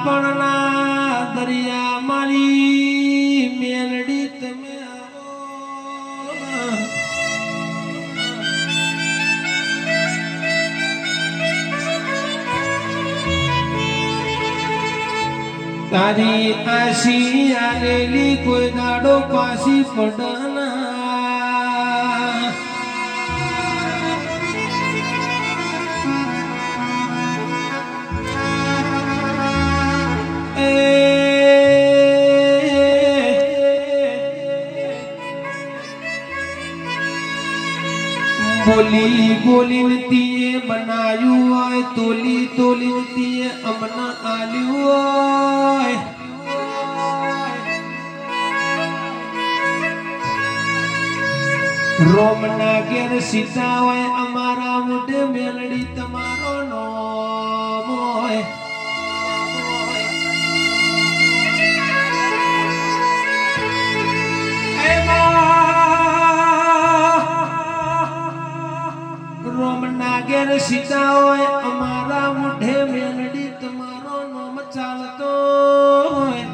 પાપણના દરિયા મારી મેલડી તમે આવો તારી આશી આલેલી કોઈ દાડો પાસી પડના બોલી બોલીને તીએ બનાયું હોય તોલી તોલીને તીએ અમના આલ્યું હોય રોમના ઘેર સીતા હોય અમારા મોઢે મેલડી તમારો નામ હોય રોમના ઘેર સીતા હોય અમારા મોઢે મેલડી તમારો નામ ચાલતો હોય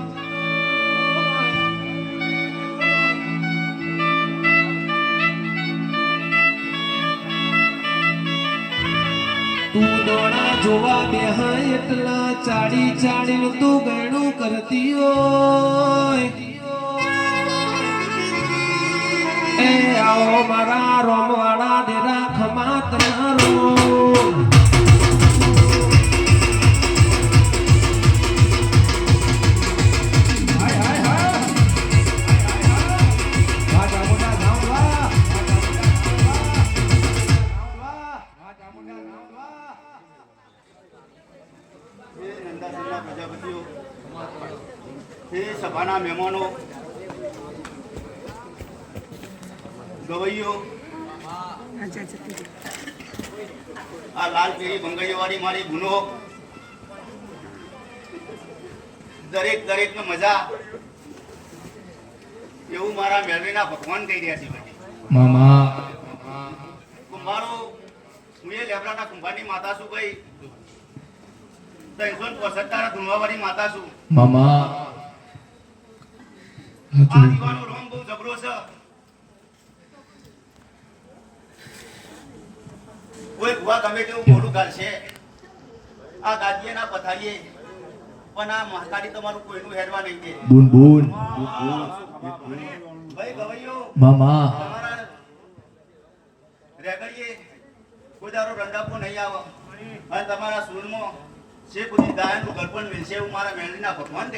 તું દોડા જોવા બેહાય એટલા ચાડી ચાડીને તું ગણું કરતી હોય એ આવો મારા રોમવાળા ડેરા ખમા તમારો સભાના મહેમાનો ગવૈયો આ લાલ પીળી બંગડીઓ વાળી મારી ગુનો દરેક ને મજા એવું મારા મેળવીના ભગવાન કહી રહ્યા છે મામા કુંભારો હું એ લેબડાના કુંભારની માતા છું ભાઈ 365 ધુણવાવાળી માતા છું મામા આ દીવાનો રોમ બહુ જબરો છે કોઈ ભુવા ગમે તેવું મોડું ગાલશે આ દાદીએ ના પથારીએ પણ આ મહાકાળી તમારું કોઈનું હેરવા નહીં દે બુન બુન ભાઈ ગવૈયો મામા તમારા રેગડીએ કોઈ દારો રંડાપો નહીં આવે અને તમારા સૂરમાં છે કોઈ ગાયનું ગરપણ મિલશે એવું મારા મેળવીના ભગવાન દે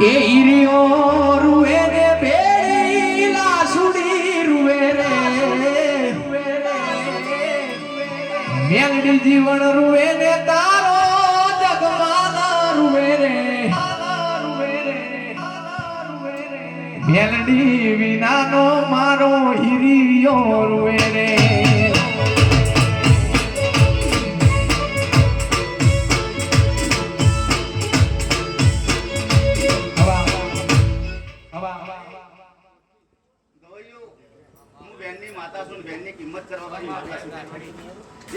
એ ઈરિયો રૂએ રે બેડી લાસુડી રૂએ રે મેલડી જીવન રૂએ ને તારો જગમાના રૂએ રે મેલડી વિનાનો મારો ઈરિયો રૂએ રે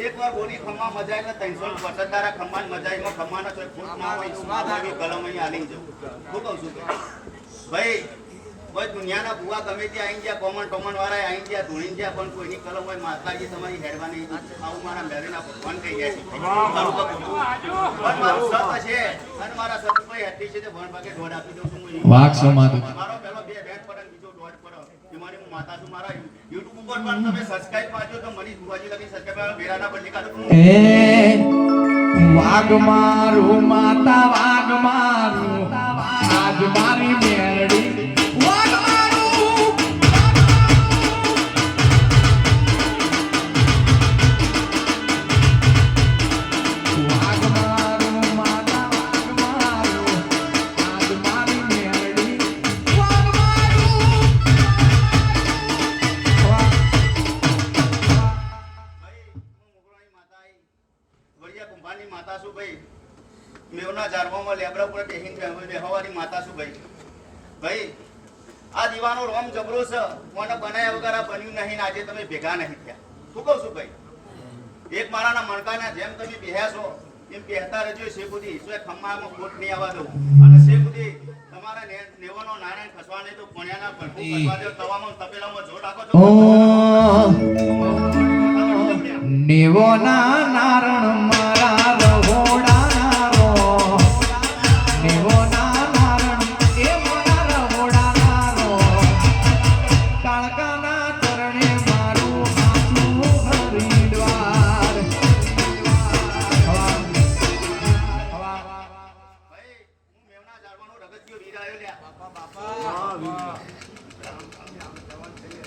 એક વાર બોલી ખમ્મા મજા એટલે 365 ખમ્માન મજા એમાં ખમ્માના કોઈ ફૂટ ના હોય સ્વાદ આવી કલમ અહીં આલી જવું શું કહું છું ભાઈ કોઈ દુનિયાના બુવા ગમે ત્યાં આવી ગયા કોમન ટોમન વાળા આવી ગયા ધૂણી ગયા પણ કોઈની કલમ હોય માતાજી તમારી હેરવા નહીં આવું મારા મેળવીના ભગવાન કહી ગયા છે મારું તો પણ મારું સત છે અને મારા સતભાઈ હતી છે તે ભણ ભાગે ઢોળ આપી દઉં છું વાઘ સમાજ મારો પહેલો 2 બેટ પર બીજો ઢોળ પર મારી હું માતા છું મારા YouTube ઉપર પણ તમે સબસ્ક્રાઇબ મારજો તો મની ભુવાજી લગી સબસ્ક્રાઇબ બેરાના બદલી કાઢો એ વાઘ મારું માતા વાઘ મારું આજ મારી મેરડી વાઘ મારું વાઘ મારું માતા વાઘ મારું આજ મારી મેરડી વાઘ મારું કુંભાની માતા છું ભાઈ મેવના જારવામાં લેબડા ઉપર બેહીને બેહવાની માતા છું ભાઈ ભાઈ આ દીવાનો રોમ જબરો છે કોને બનાયા વગર આ બન્યું નહીં આજે તમે ભેગા નહીં થયા શું કહું છું ભાઈ એક મારાના મણકાના જેમ તમે બેહ્યા છો એમ કહેતા રહેજો શેખુદી ઈશ્વર ખમ્મામાં ખોટ નહીં આવવા દઉં અને શેખુદી તમારા નેવાનો નારાયણ ખસવા નહીં તો પુણ્યના ભરપૂર ખસવા દો તવામાં તપેલામાં જોર રાખો છો નેવો ના નારણ મારા રહોડા રો નેવો ના નારણ એ મારા રહોડા રો કાળકાના ચરણે મારું આંસુ હરિદ્વાર ભાઈ હું મેવના ઝાડવાનો રગતિયો વીર આવ્યો લ્યા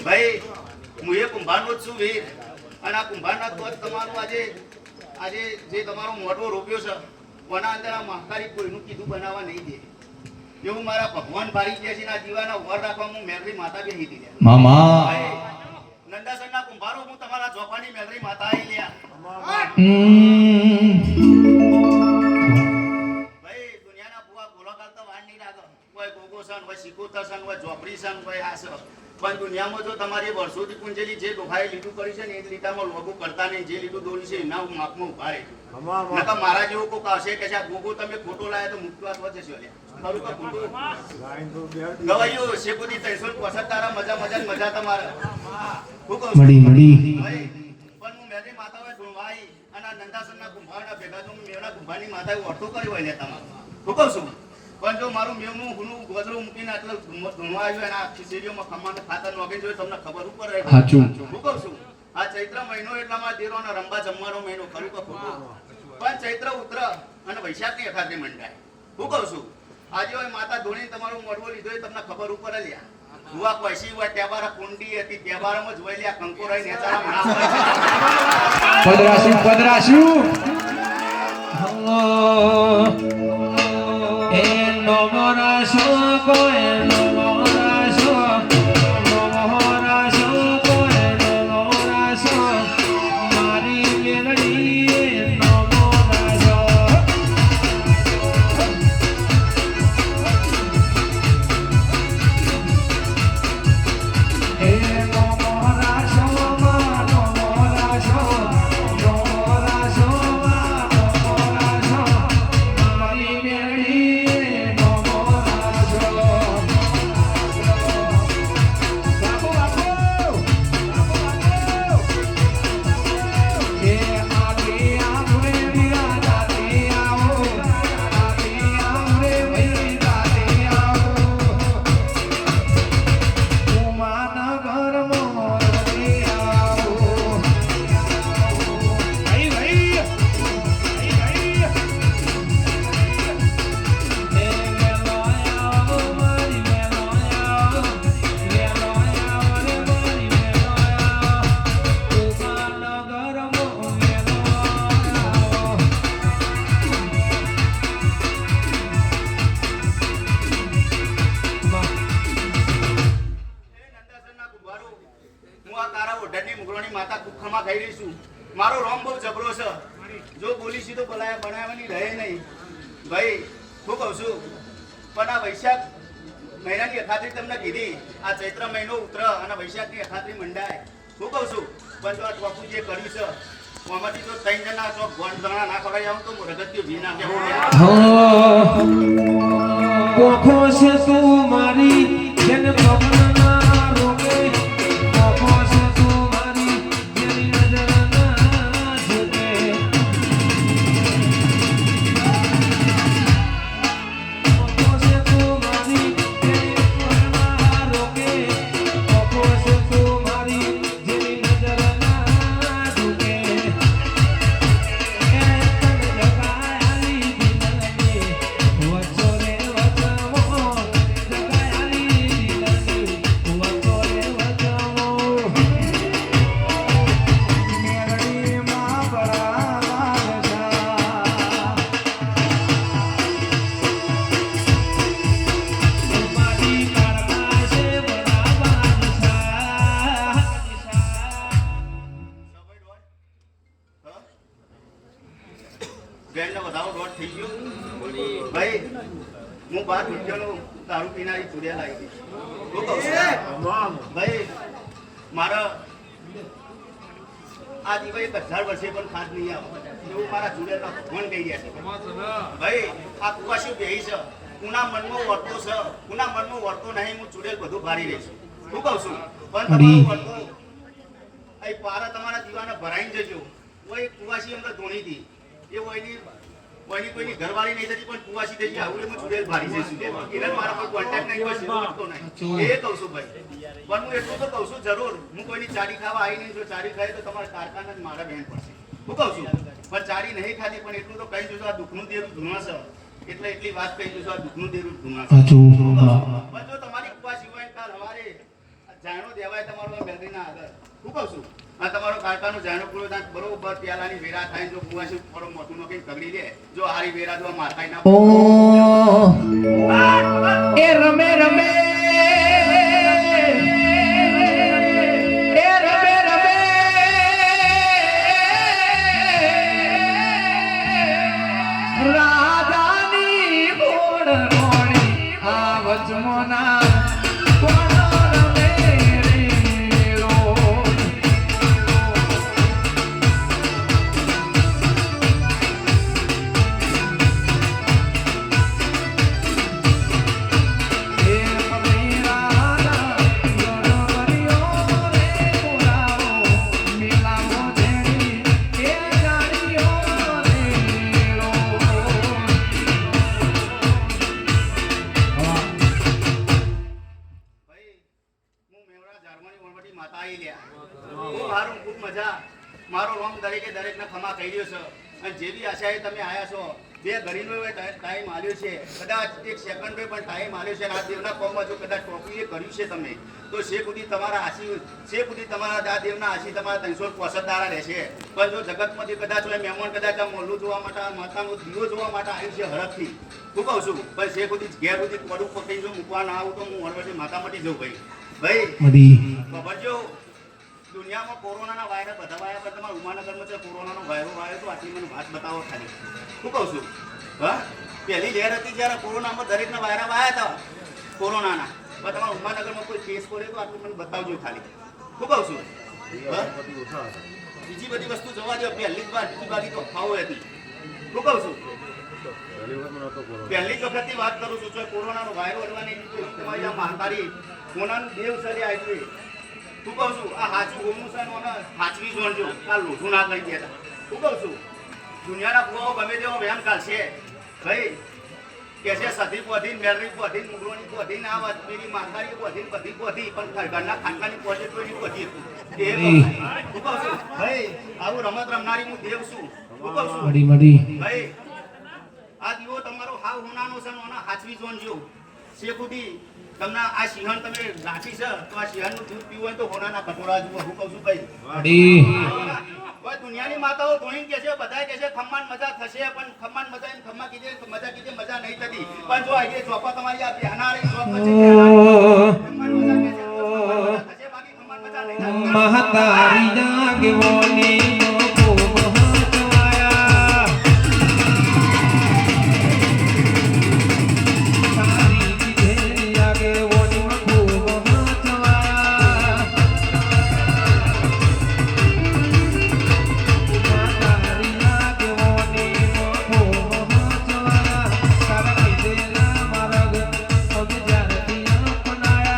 ભાઈ હું એ કુંભારનો જ છું વીર અને આ કુંભારના તો જ તમારું આજે જે તમારો મોઢો રોપ્યો છે કોના અંદર આ મહાકારી કોઈનું કીધું બનાવવા નહીં દે એવું મારા ભગવાન ભારી ગયા છે આ દીવાના વર રાખવા હું મેઘરી માતા બી નહીં દીધા મામા નંદાસરના કુંભારો હું તમારા ચોપાની મેઘરી માતા આવી લ્યા ભાઈ દુનિયાના બુવા બોલો કરતા વાર નહીં લાગે કોઈ ગોગો સન કોઈ સિકોતર સન કોઈ ચોપડી સન કોઈ આ સન પણ દુનિયામાં જો તમારી વર્ષોથી પૂંજેલી જે ડોહાએ લીધું કરી છે ને એ લીટામાં લોગો કરતા નહીં જે લીધું દોરી છે એના માપમાં ઉભા રહેજો નકર મારા જેવો કોક આવશે કે છે આ ગોગો તમે ખોટો લાયા તો મુક્તવાસ વધે છે ખરું કે ખોટું ગવાઈઓ શેખુદી 365 તારા મજા તમારે હું કહું છું? મળી ભાઈ, પણ હું મેરી માતા હોય ધુણવાઈ અને આ નંદાસરના કુંભારના ભેગા જો હું મેવના કુંભારની માતાએ ઓઠો કરી હોય લે તમારે હું કહું છું પણ જો મારું મેવનું હુનું ગોદરું મૂકીને આટલો ધૂણવા આવ્યું અને આ ખીચડીઓમાં ખમ્માનું ખાતર નોખી જોઈએ તમને ખબર ઉપર રહે સાચું. હું કહું છું આ ચૈત્ર મહિનો એટલામાં દેરોનો રંબા જમવાનો મહિનો ખરું કે ખોટું પણ ચૈત્ર ઉત્તર અને વૈશાખની અખાત્રી મંડાય હું કહું છું આજે હોય માતા ધોણીને તમારું મોઢવો લીધો એ તમને ખબર ઉપર લ્યા હુવા પૈસી હોય ત્યાબારા કુંડી હતી ત્યાબારામાં જોઈ લ્યા કંકોરાઈ નેચારા પદરાશું એ નમરાશો કોઈ નમરાશો નમરાશો કોઈ નમરાશો મારી મેલડી નમરાશો એ નમરાશો નમરાશો નમરાશો મારી મેળી નમરાશો બાપુ બાપુ એ આતી આમરે વીરા જાતી આવો આતી આમરે વીરા જાતી આવો ઉમાનગર મોરતી આવો ભાઈ ભાઈ એ મેલોયા મારી મેલોયા મેલોયા રે મારી મેલોયા ઉમાનગર મો મેલોયા નંદાસરના કુંભારો હું આ તારા ઓઢણની મુગરોની માતા કુખમાં ખાઈ રહી છું મારો રોમ બહુ જબરો છે જો બોલીશી તો બનાવવાની રહે નહીં ભાઈ હું કહું છું પણ આ વૈશાખ મહિનાની અખાત્રી તમને કીધી આ ચૈત્ર મહિનો ઉતર અને વૈશાખની અખાત્રી મંડાય હું કહું છું પણ જો આ ટોપુ જે કર્યું છે આમાંથી તો 3 જણા જો ગોંડ જણા ના ખવડાવી આવું તો રગત્યું ભી ના કોખો છે તું મારી જેને પવનના રોકે કોખો છે તું મારી જેની નજર ના ઝૂકે કોખો છે તું મારી જેને પવનના રોકે કોખો છે તું મારી જેની નજર ના ઝૂકે એ તન જગાયાલી દિલની વચો રે વચમો જગાયાલી દિલની વચો રે વચમો મેરડીમાં બળા લાલસા મારી કાળકા છે બડા બાદશાહ બેનને વધારો દોઢ થઈ ગયો ભાઈ હું 12 રૂપિયાનો દારૂ પીનારી ચૂડિયા લાવી દીધી શું કહું છું? ભાઈ મારા આ દિવાળી 1000 વર્ષે પણ ખાંડ નહીં આવે એવું મારા જુડેલના ભગવાન કહી રહ્યા છે ભાઈ આ કુવાસી બેહી છે કુના મનમાં વર્તો છે કુના મનમાં વર્તો નહીં હું ચુડેલ બધું ભારી રહીશ શું કહું છું પણ તમારું વર્તો અહીં પારા તમારા દીવાને ભરાઈને જજો કોઈ કુવાસી અમને ધોણી હતી એ કોઈની ઘરવાળી નહીં થતી પણ કુવાસી થઈ ગયા હું ચુડેલ ભારી જઈશું કિરણ મારા કોઈ કોન્ટેક્ટ નહીં કોઈ સીધો કરતો નહીં એ કહું છું ભાઈ પણ હું એટલું તો કહું છું જરૂર હું કોઈની ચાડી ખાવા આવી નહીં જો ચાડી ખાય તો તમારા કારખાના જ મારા બેન પડશે હું કહું છું પણ ચાડી નહીં ખાધી પણ એટલું તો કહી જોજો આ દુઃખનું દેરું ધુણાશે એટલે એટલી વાત કહી જોજો આ દુઃખનું દેરું ધુણાશે પણ જો તમારી કુવાસી હોય કાલ હવારે જાણો દેવાય તમારો બેટરીના આગળ શું કહું છું આ તમારો કારખાનો જાણો પૂરો થાય બરોબર પ્યાલાની વેરા થાય જો કુવાસી થોડો મોટું નોકરી પકડી લે જો હારી વેરા જો મારખાઈ ના એ રમે રમે એ રમે રમે રાજાની ઘોડ ઘોડી આ વચમોના કોણ રમે રે રોજ એ પમેરા ગણવરિયો રે બોલાવો મિલાવો દેણી એ ગાડીઓ રે રોજ ભાઈ હું મેવડા જારમાની વણવટી માતા આવી લ્યા હું મારું ખૂબ મજા મારો રોમ દરેકે દરેકને ખમા કહી રહ્યો છે અને જેવી આશાએ તમે આયા છો બે ગરીનો ટાઈમ આલ્યો છે કદાચ એક સેકન્ડ પણ ટાઈમ આલ્યો છે અને આ દેવના કોમમાં જો કદાચ ટોપી કર્યું છે તમે તો શેખ સુધી તમારા આ દેવના આશી તમારા 365 દાડા રહેશે પણ જો જગતમાંથી કદાચ હોય મહેમાન કદાચ આ મોલ્લું જોવા માટે માતાનો દીવો જોવા માટે આવ્યું છે હરખથી હું કહું છું પણ શેખ સુધી ઘેર સુધી પડું પકડી જો મૂકવા ના આવું તો હું વણવટી માતા મટી જઉં ભાઈ ખબર જો દુનિયામાં કોરોનાના વાયરસ બધા વાયરસ પણ તમારા ઉમાનગરમાં છે કોરોનાનો વાયરો વાયરો તો આટલી મને વાત બતાવો ખાલી શું કહું છું હા પહેલી લહેર હતી જ્યારે કોરોનામાં દરેકના વાયરા વાયા હતા કોરોનાના પણ તમારા ઉમાનગરમાં કોઈ કેસ પડ્યો તો આટલું મને બતાવજો ખાલી શું કહું છું હા? બીજી બધી વસ્તુ જોવા દો પહેલી જ વાર બીજી બાકી તો અફવાઓ હતી શું કહું છું પહેલી જ વખતની વાત કરું છું જો કોરોનાનો વાયરો હલવાની તમારી આ મહાતારી કોનાનું દેવ સરે આવી શું કહું છું આ હાચું ગોમનું છે ને હાચવી જોડજો આ લોઠું ના કરી દેતા શું કહું છું દુનિયાના ભૂવાઓ ગમે તેવો વેમ કાઢશે ભાઈ કે છે સતી પોધી મેલરી પોધી મુગરોની પોધી ના વાત પેલી માતારી પોધી બધી પોધી પણ ઘરના ખાનકાની પોધી કોઈની પોધી એ શું કહું છું ભાઈ આવું રમત રમનારી હું દેવ છું શું કહું છું ભાઈ આ દીવો તમારો હાવ હોનાનો છે ને હાચવી જોડજો શેખુદી તમને આ સિંહણ તમે રાખી છે તો આ સિંહણનું દૂધ પીવું હોય તો હોનાના કટોરા જુઓ હું કહું છું ભાઈ કોઈ દુનિયાની માતાઓ ધોઈને કે છે બધા કે છે ખમ્માન મજા થશે પણ ખમ્માન મજા એમ ખમ્મા કીધે મજા નહીં થતી પણ જો આજે ચોપા તમારી આ બેહનારી ચોપ છે ખમ્માન મજા કે છે થશે બાકી ખમ્માન મજા નહીં થતી મહતારી જાગવોની લોકો મહતવાયા તારી કીધે જાગવોની લોકો મહતવાયા મહતારી જાગવોની લોકો મહતવાયા તારા કીધેલા માર્ગ પગ જ્યારથી અપનાયા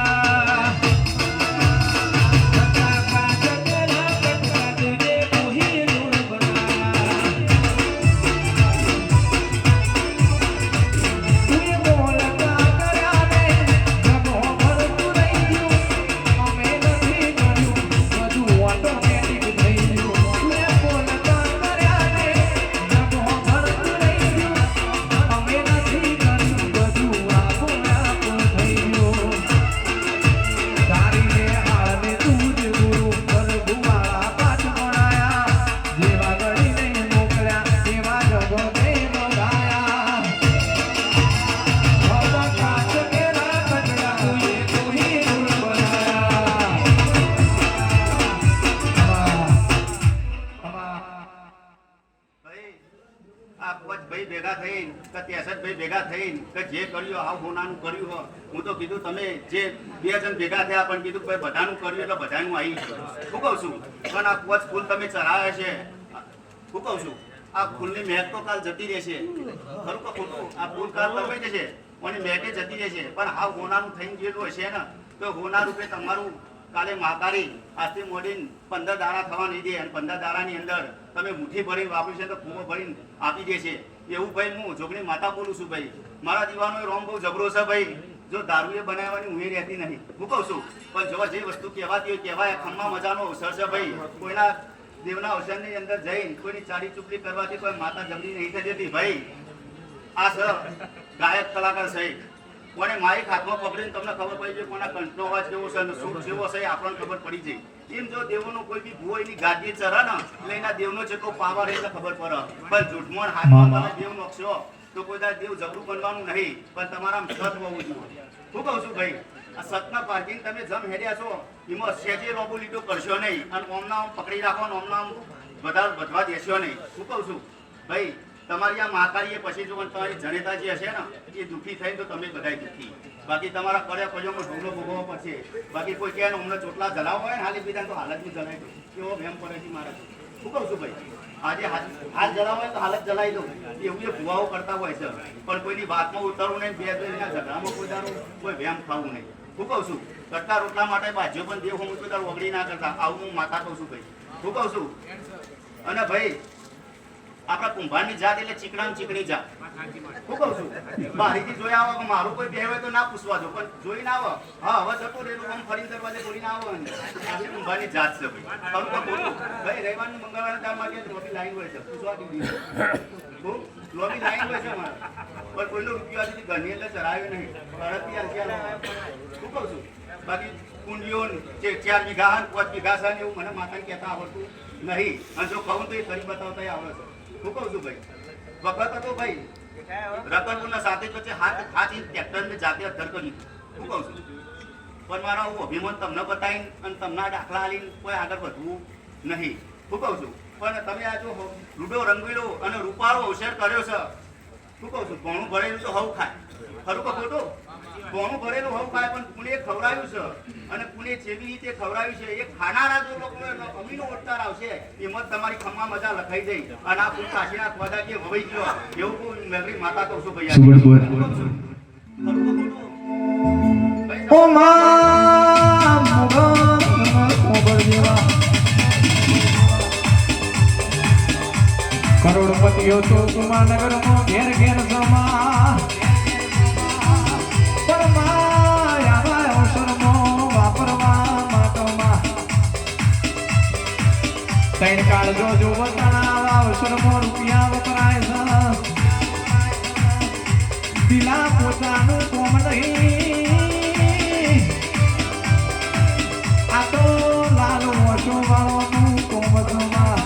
ભેગા થઈને કે જે કર્યું આવ હોનાનું કર્યું હો હું તો કીધું તમે જે બે જણ ભેગા થયા પણ કીધું ભાઈ બધાનું કર્યું એટલે બધાનું આવી ગયું શું કહું છું પણ આ પોચ ફૂલ તમે ચડાવે છે શું કહું છું આ ફૂલની મહેક તો કાલ જતી રહેશે, ખરું કે ખોટું? આ ફૂલ કાલ લવાઈ જશે અને મહેકે જતી રહેશે, પણ આ હોનાનું થઈને ગયેલું હશે ને તો હોના રૂપે તમારું કાલે મહાકાળી આજથી મોડીને 15 દાડા થવા નહીં દે, અને 15 દાડાની અંદર તમે મુઠ્ઠી ભરીને વાપરી છે તો ફૂવો ભરીને આપી દેશે. એવું ભાઈ હું જોગણી માતા બોલું છું ભાઈ. મારા દીવાનો રોમ બહુ જબરો છે ભાઈ. જો દારૂ એ બનાવવાની ઊંઘે રહેતી નહીં, હું કહું છું. પણ જો જે વસ્તુ કહેવાતી હોય કહેવાય. ખમ્મા મજાનો અવસર છે ભાઈ. કોઈના દેવના અવસરની અંદર જઈને કોઈની ચાડી ચૂપલી કરવાથી કોઈ માતા જમણી નહીં થઈ જતી ભાઈ. આ સર ગાયક કલાકાર છે, કોને માઇક હાથમાં પકડીને તમને ખબર પડી જાય કોના કંઠનો અવાજ કેવો છે અને સૂર કેવો છે આપણને ખબર પડી જાય. એમ જો દેવોનો કોઈ બી ભૂવો એની ગાદી ચરે ને એટલે એના દેવનો જેટલો પાવર એટલે ખબર પડે. પણ જૂઠમણ હાથમાં તમે દેવ નોખશો તો કોઈ દાડે દેવ જબરું બનવાનું નહીં, પણ તમારા સત હોવું જોઈએ. હું કહું છું ભાઈ, આ સતના પાર્કિંગ તમે જમ હેડ્યા છો એમાં સેજે લોબો લીટો કરશો નહીં, અને ઓમના ઓમ પકડી રાખો અને ઓમના ઓમ બધા વધવા દેશો નહીં. હું કહું છું ભાઈ, તમારી આ મહાકાળીએ પછી જો તમારી જનેતા જે હશે ને એ દુઃખી થઈને તો તમે બધા દુઃખી. બાકી તમારા કર્યા પજોમાં ઢોલો ભોગવવો પડશે. બાકી કોઈ કહે ને અમને ચોટલા જલાવો હોય ને હાલી બીજા તો હાલત બી જલાવી દો, કેવો ભેમ પડે છે મારે. શું કહું છું ભાઈ, આજે હાથ જલાવો હોય તો હાલત જલાવી દો, એવું એ ભુવાઓ કરતા હોય છે. પણ કોઈની વાતમાં ઉતરવું નહીં, બે એના ઝઘડામાં કોઈ દારૂ કોઈ ભેમ ખાવું નહીં. હું કહું છું કટકા રોટલા માટે બાજ્યો પણ દેવ હું કોઈ દારૂ વગડી ના કરતા, આવું હું માતા કહું છું ભાઈ. હું કહું છું. અને ભાઈ આપણા કુંભારની જાત એટલે ચીકણામ ચીકણી જાત. હું કહું છું બહારથી જોઈ આવો કે મારું કોઈ બે હોય તો ના પૂછવા દો, પણ જોઈને આવો હા હવે જતો રેલું આમ ફરી દરવાજે બોલીને આવો. આપણી કુંભારની જાત છે ભાઈ. ખરું કે ખોટું? ભાઈ રવિવારનું મંગળવારના દાળ માટે લોબી લાઈન હોય છે, પૂછવા દીધી લોબી લાઈન હોય છે અમારે, પણ કોઈનો રૂપિયો આજથી ઘરની અંદર ચડાવ્યો નહીં. અડધી અંશિયા શું કહું છું. બાકી કુંડીઓ 4 વીઘા 5 વીઘા છે એવું મને માતાને કહેતા આવડતું નહીં, અને જો કહું તો એ કરી બતાવતા આવડે છે. શું કહું છું ભાઈ, વખત હતો ભાઈ રતનપુરના સાથે વચ્ચે હાથ ટ્રેક્ટરને જાતે અધર કરી. શું કહું છું, પણ મારા હું અભિમાન તમને બતાવીને અને તમને દાખલા આલીને કોઈ આગળ વધવું નહીં. શું કહું છું, પણ તમે આ જો રૂડો રંગીલો અને રૂપાળો અવસર કર્યો છે. શું કહું છું, ભોણું ભરેલું તો હવ ખાય, ખરું કે ખોટું? ભોણું ભરેલું હવ ખાય, પણ કુને ખવડાવ્યું છે અને કુને જેવી રીતે ખવડાવ્યું છે એ ખાનારા જો લોકો અમીનો ઓટકાર આવશે એમાં તમારી ખમ્મા મજા લખાઈ જાય. અને આ ફૂલ કાશીના ખોદા કે વવાઈ ગયો એવું કોઈ મેમરી માતા કહું છું ભાઈ. ખરું કે ખોટું? ઓ માં મોગલ જેવા કરોડપતિઓ તો કુમારનગરમાં ઘેર ઘેર સમા, પણ માયા અવસરમાં વાપરવા માટમાં ત્રણ કાળ જો વતણા અવસરમાં રૂપિયા વપરાય છે. દિલા પોતાનું કોમ નહીં, આ તો લાલ ઓછો વાળોનું કોમ જમા.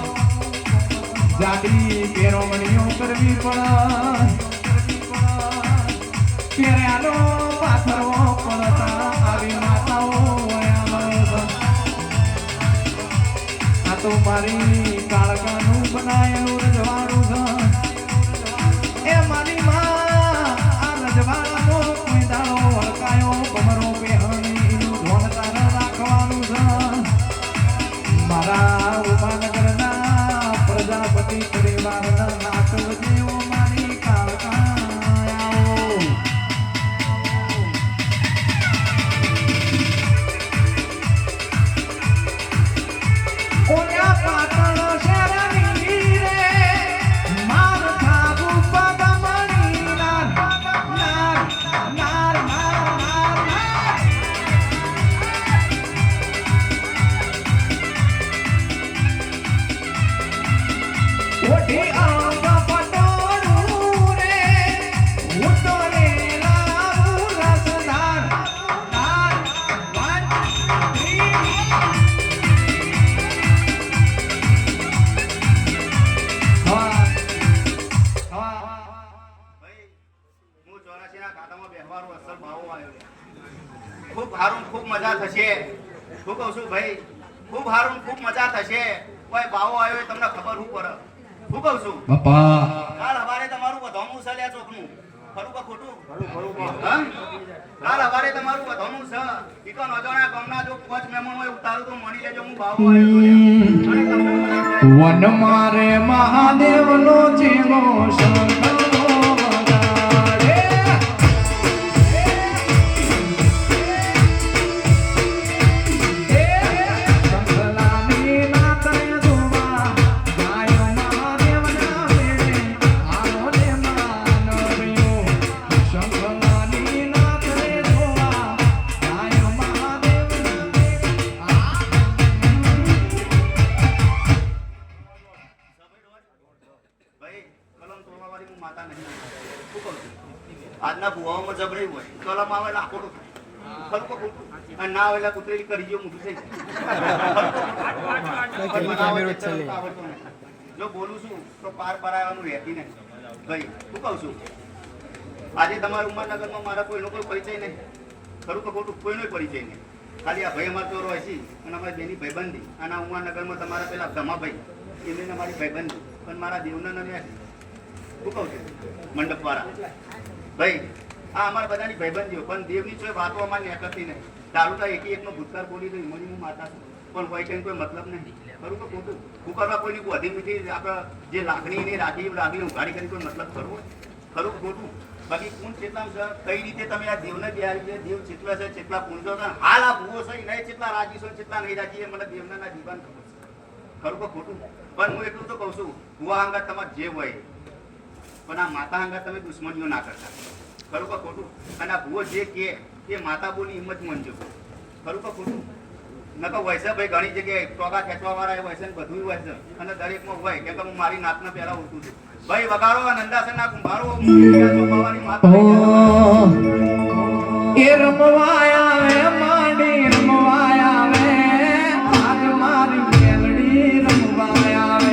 જાડી પેરોમણીઓ કરવી પડે, પેર્યાનો પાથરવો પડતા આવી માતાઓ વયા. આ તો મારી કાળકાનું બનાયેલું રજવાડું છે. એ મારી માં આ રજવાડાનો કોઈ દાડો વળકાયો કમરો પહેરણીનું ધોન તારે રાખવાનું છે. મારા ઉપાનગરના પ્રજાપતિ પરિવારના નાક જેવો મારી કાળકાયાઓ. ઓયા પાટણ શહેરની રે માર થાબુ પગમણી નાર નાર નાર નાર નાર. ઓઢી અંગ પટોળું રે ઉતરેલા રસદાર નાર 1 2 3 ખૂબ હારું ખૂબ મજા થશે. શું કહું છું ભાઈ, ખૂબ હારું ખૂબ મજા થશે. કોઈ બાવો આવ્યો હોય તમને ખબર હું પડે. શું કહું છું બાપા કાલ હવારે તમારું વધવાનું છે લ્યા ચોકનું. ખરું કે ખોટું? હા? કાલ હવારે તમારું વધવાનું છે. ઈકો નજોણા ગામના જો 5 મહેમાન હોય ઉતારું તો મળી લેજો હું બાવો આવ્યો. અને તમને વન મારે મહાદેવનો ચેલો શંખનો વગાડે. શંખલાની નાતે જોવા ગાયો મહાદેવના મેળે. આવો ને માનવીઓ શંખલાની નાતે જોવા ગાયો મહાદેવના મેળે. ભાઈ કલમ તોડવાવાળી હું માતા નહીં. શું કહું છું? આજના ભુવાઓમાં જબરી હોય કલમ આવે એટલે આખો થાય. ખરું કે ખોટું? અને ના આવે એટલે કૂતરેલી કરી જેવું મોટું થઈ જાય. પણ મને આવડતું નથી. જો બોલું છું તો પાર પરાવવાનું રહેતી નહીં. ભાઈ શું કહું છું? આજે તમારા ઉમરનગરમાં મારા કોઈનો કોઈ પરિચય નહીં. ખરું કે ખોટું? કોઈનો પરિચય નહીં. ખાલી આ ભાઈ અમારા ચોર હોય છે અને અમારી બેની ભાઈબંધી. અને આ ઉમરનગરમાં તમારા પેલા ધમાભાઈ એમને મારી ભાઈબંધી. પણ મારા દેવના નથી. શું કહું છું? મંડપવાળા ભાઈ આ અમારા બધાની ભાઈબંધીઓ. પણ દેવની કોઈ વાતો અમારે નીકળતી નહીં. દારૂટા એકી એકનો ભૂતકાળ બોલી તો એમની હું માતા છું. પણ હોય કંઈ કોઈ મતલબ નહીં. ખરું કે ખોટું? હું કરવા કોઈની કોઈ અધી મીઠી આપણે જે લાગણી લાગણી ઉઘાડી કરી કોઈ મતલબ કરવો હોય? ખરું કે ખોટું? બાકી કોણ ચેતલા છે? કઈ રીતે તમે આ દેવને બિહારી છે? દેવ ચેતલા છે, ચેતલા પૂંજો છે. હાલ આ ભૂવો છે નહીં, ચેતલા રાજી છે, ચેતલા નહીં રાજી. એ મને દેવના જીવન ખબર છે. ખરું કે ખોટું? પણ હું એટલું તો કહું છું, ભૂવા હંગાત તમારે જે હોય, પણ આ માતા હંગાત તમે દુશ્મનીઓ ના કરતા. ખરું કે ખોટું? અને આ ભૂવો જે કે એ માતા બોલી હિંમત મંજો. ખરું કે ખોટું? નકર હોય છે ભાઈ ઘણી જગ્યાએ ટોકા ખેંચવા વાળા હોય છે ને બધું હોય છે. અને દરેકમાં હોય કેમ કે હું મારી નાતના પહેલા ઉઠું છું. ભાઈ વગાડો નંદાસના કુંભારો માતા એ રમવાયા વે માંડી રમવાયા વે આજ મારી મેલડી રમવાયા વે.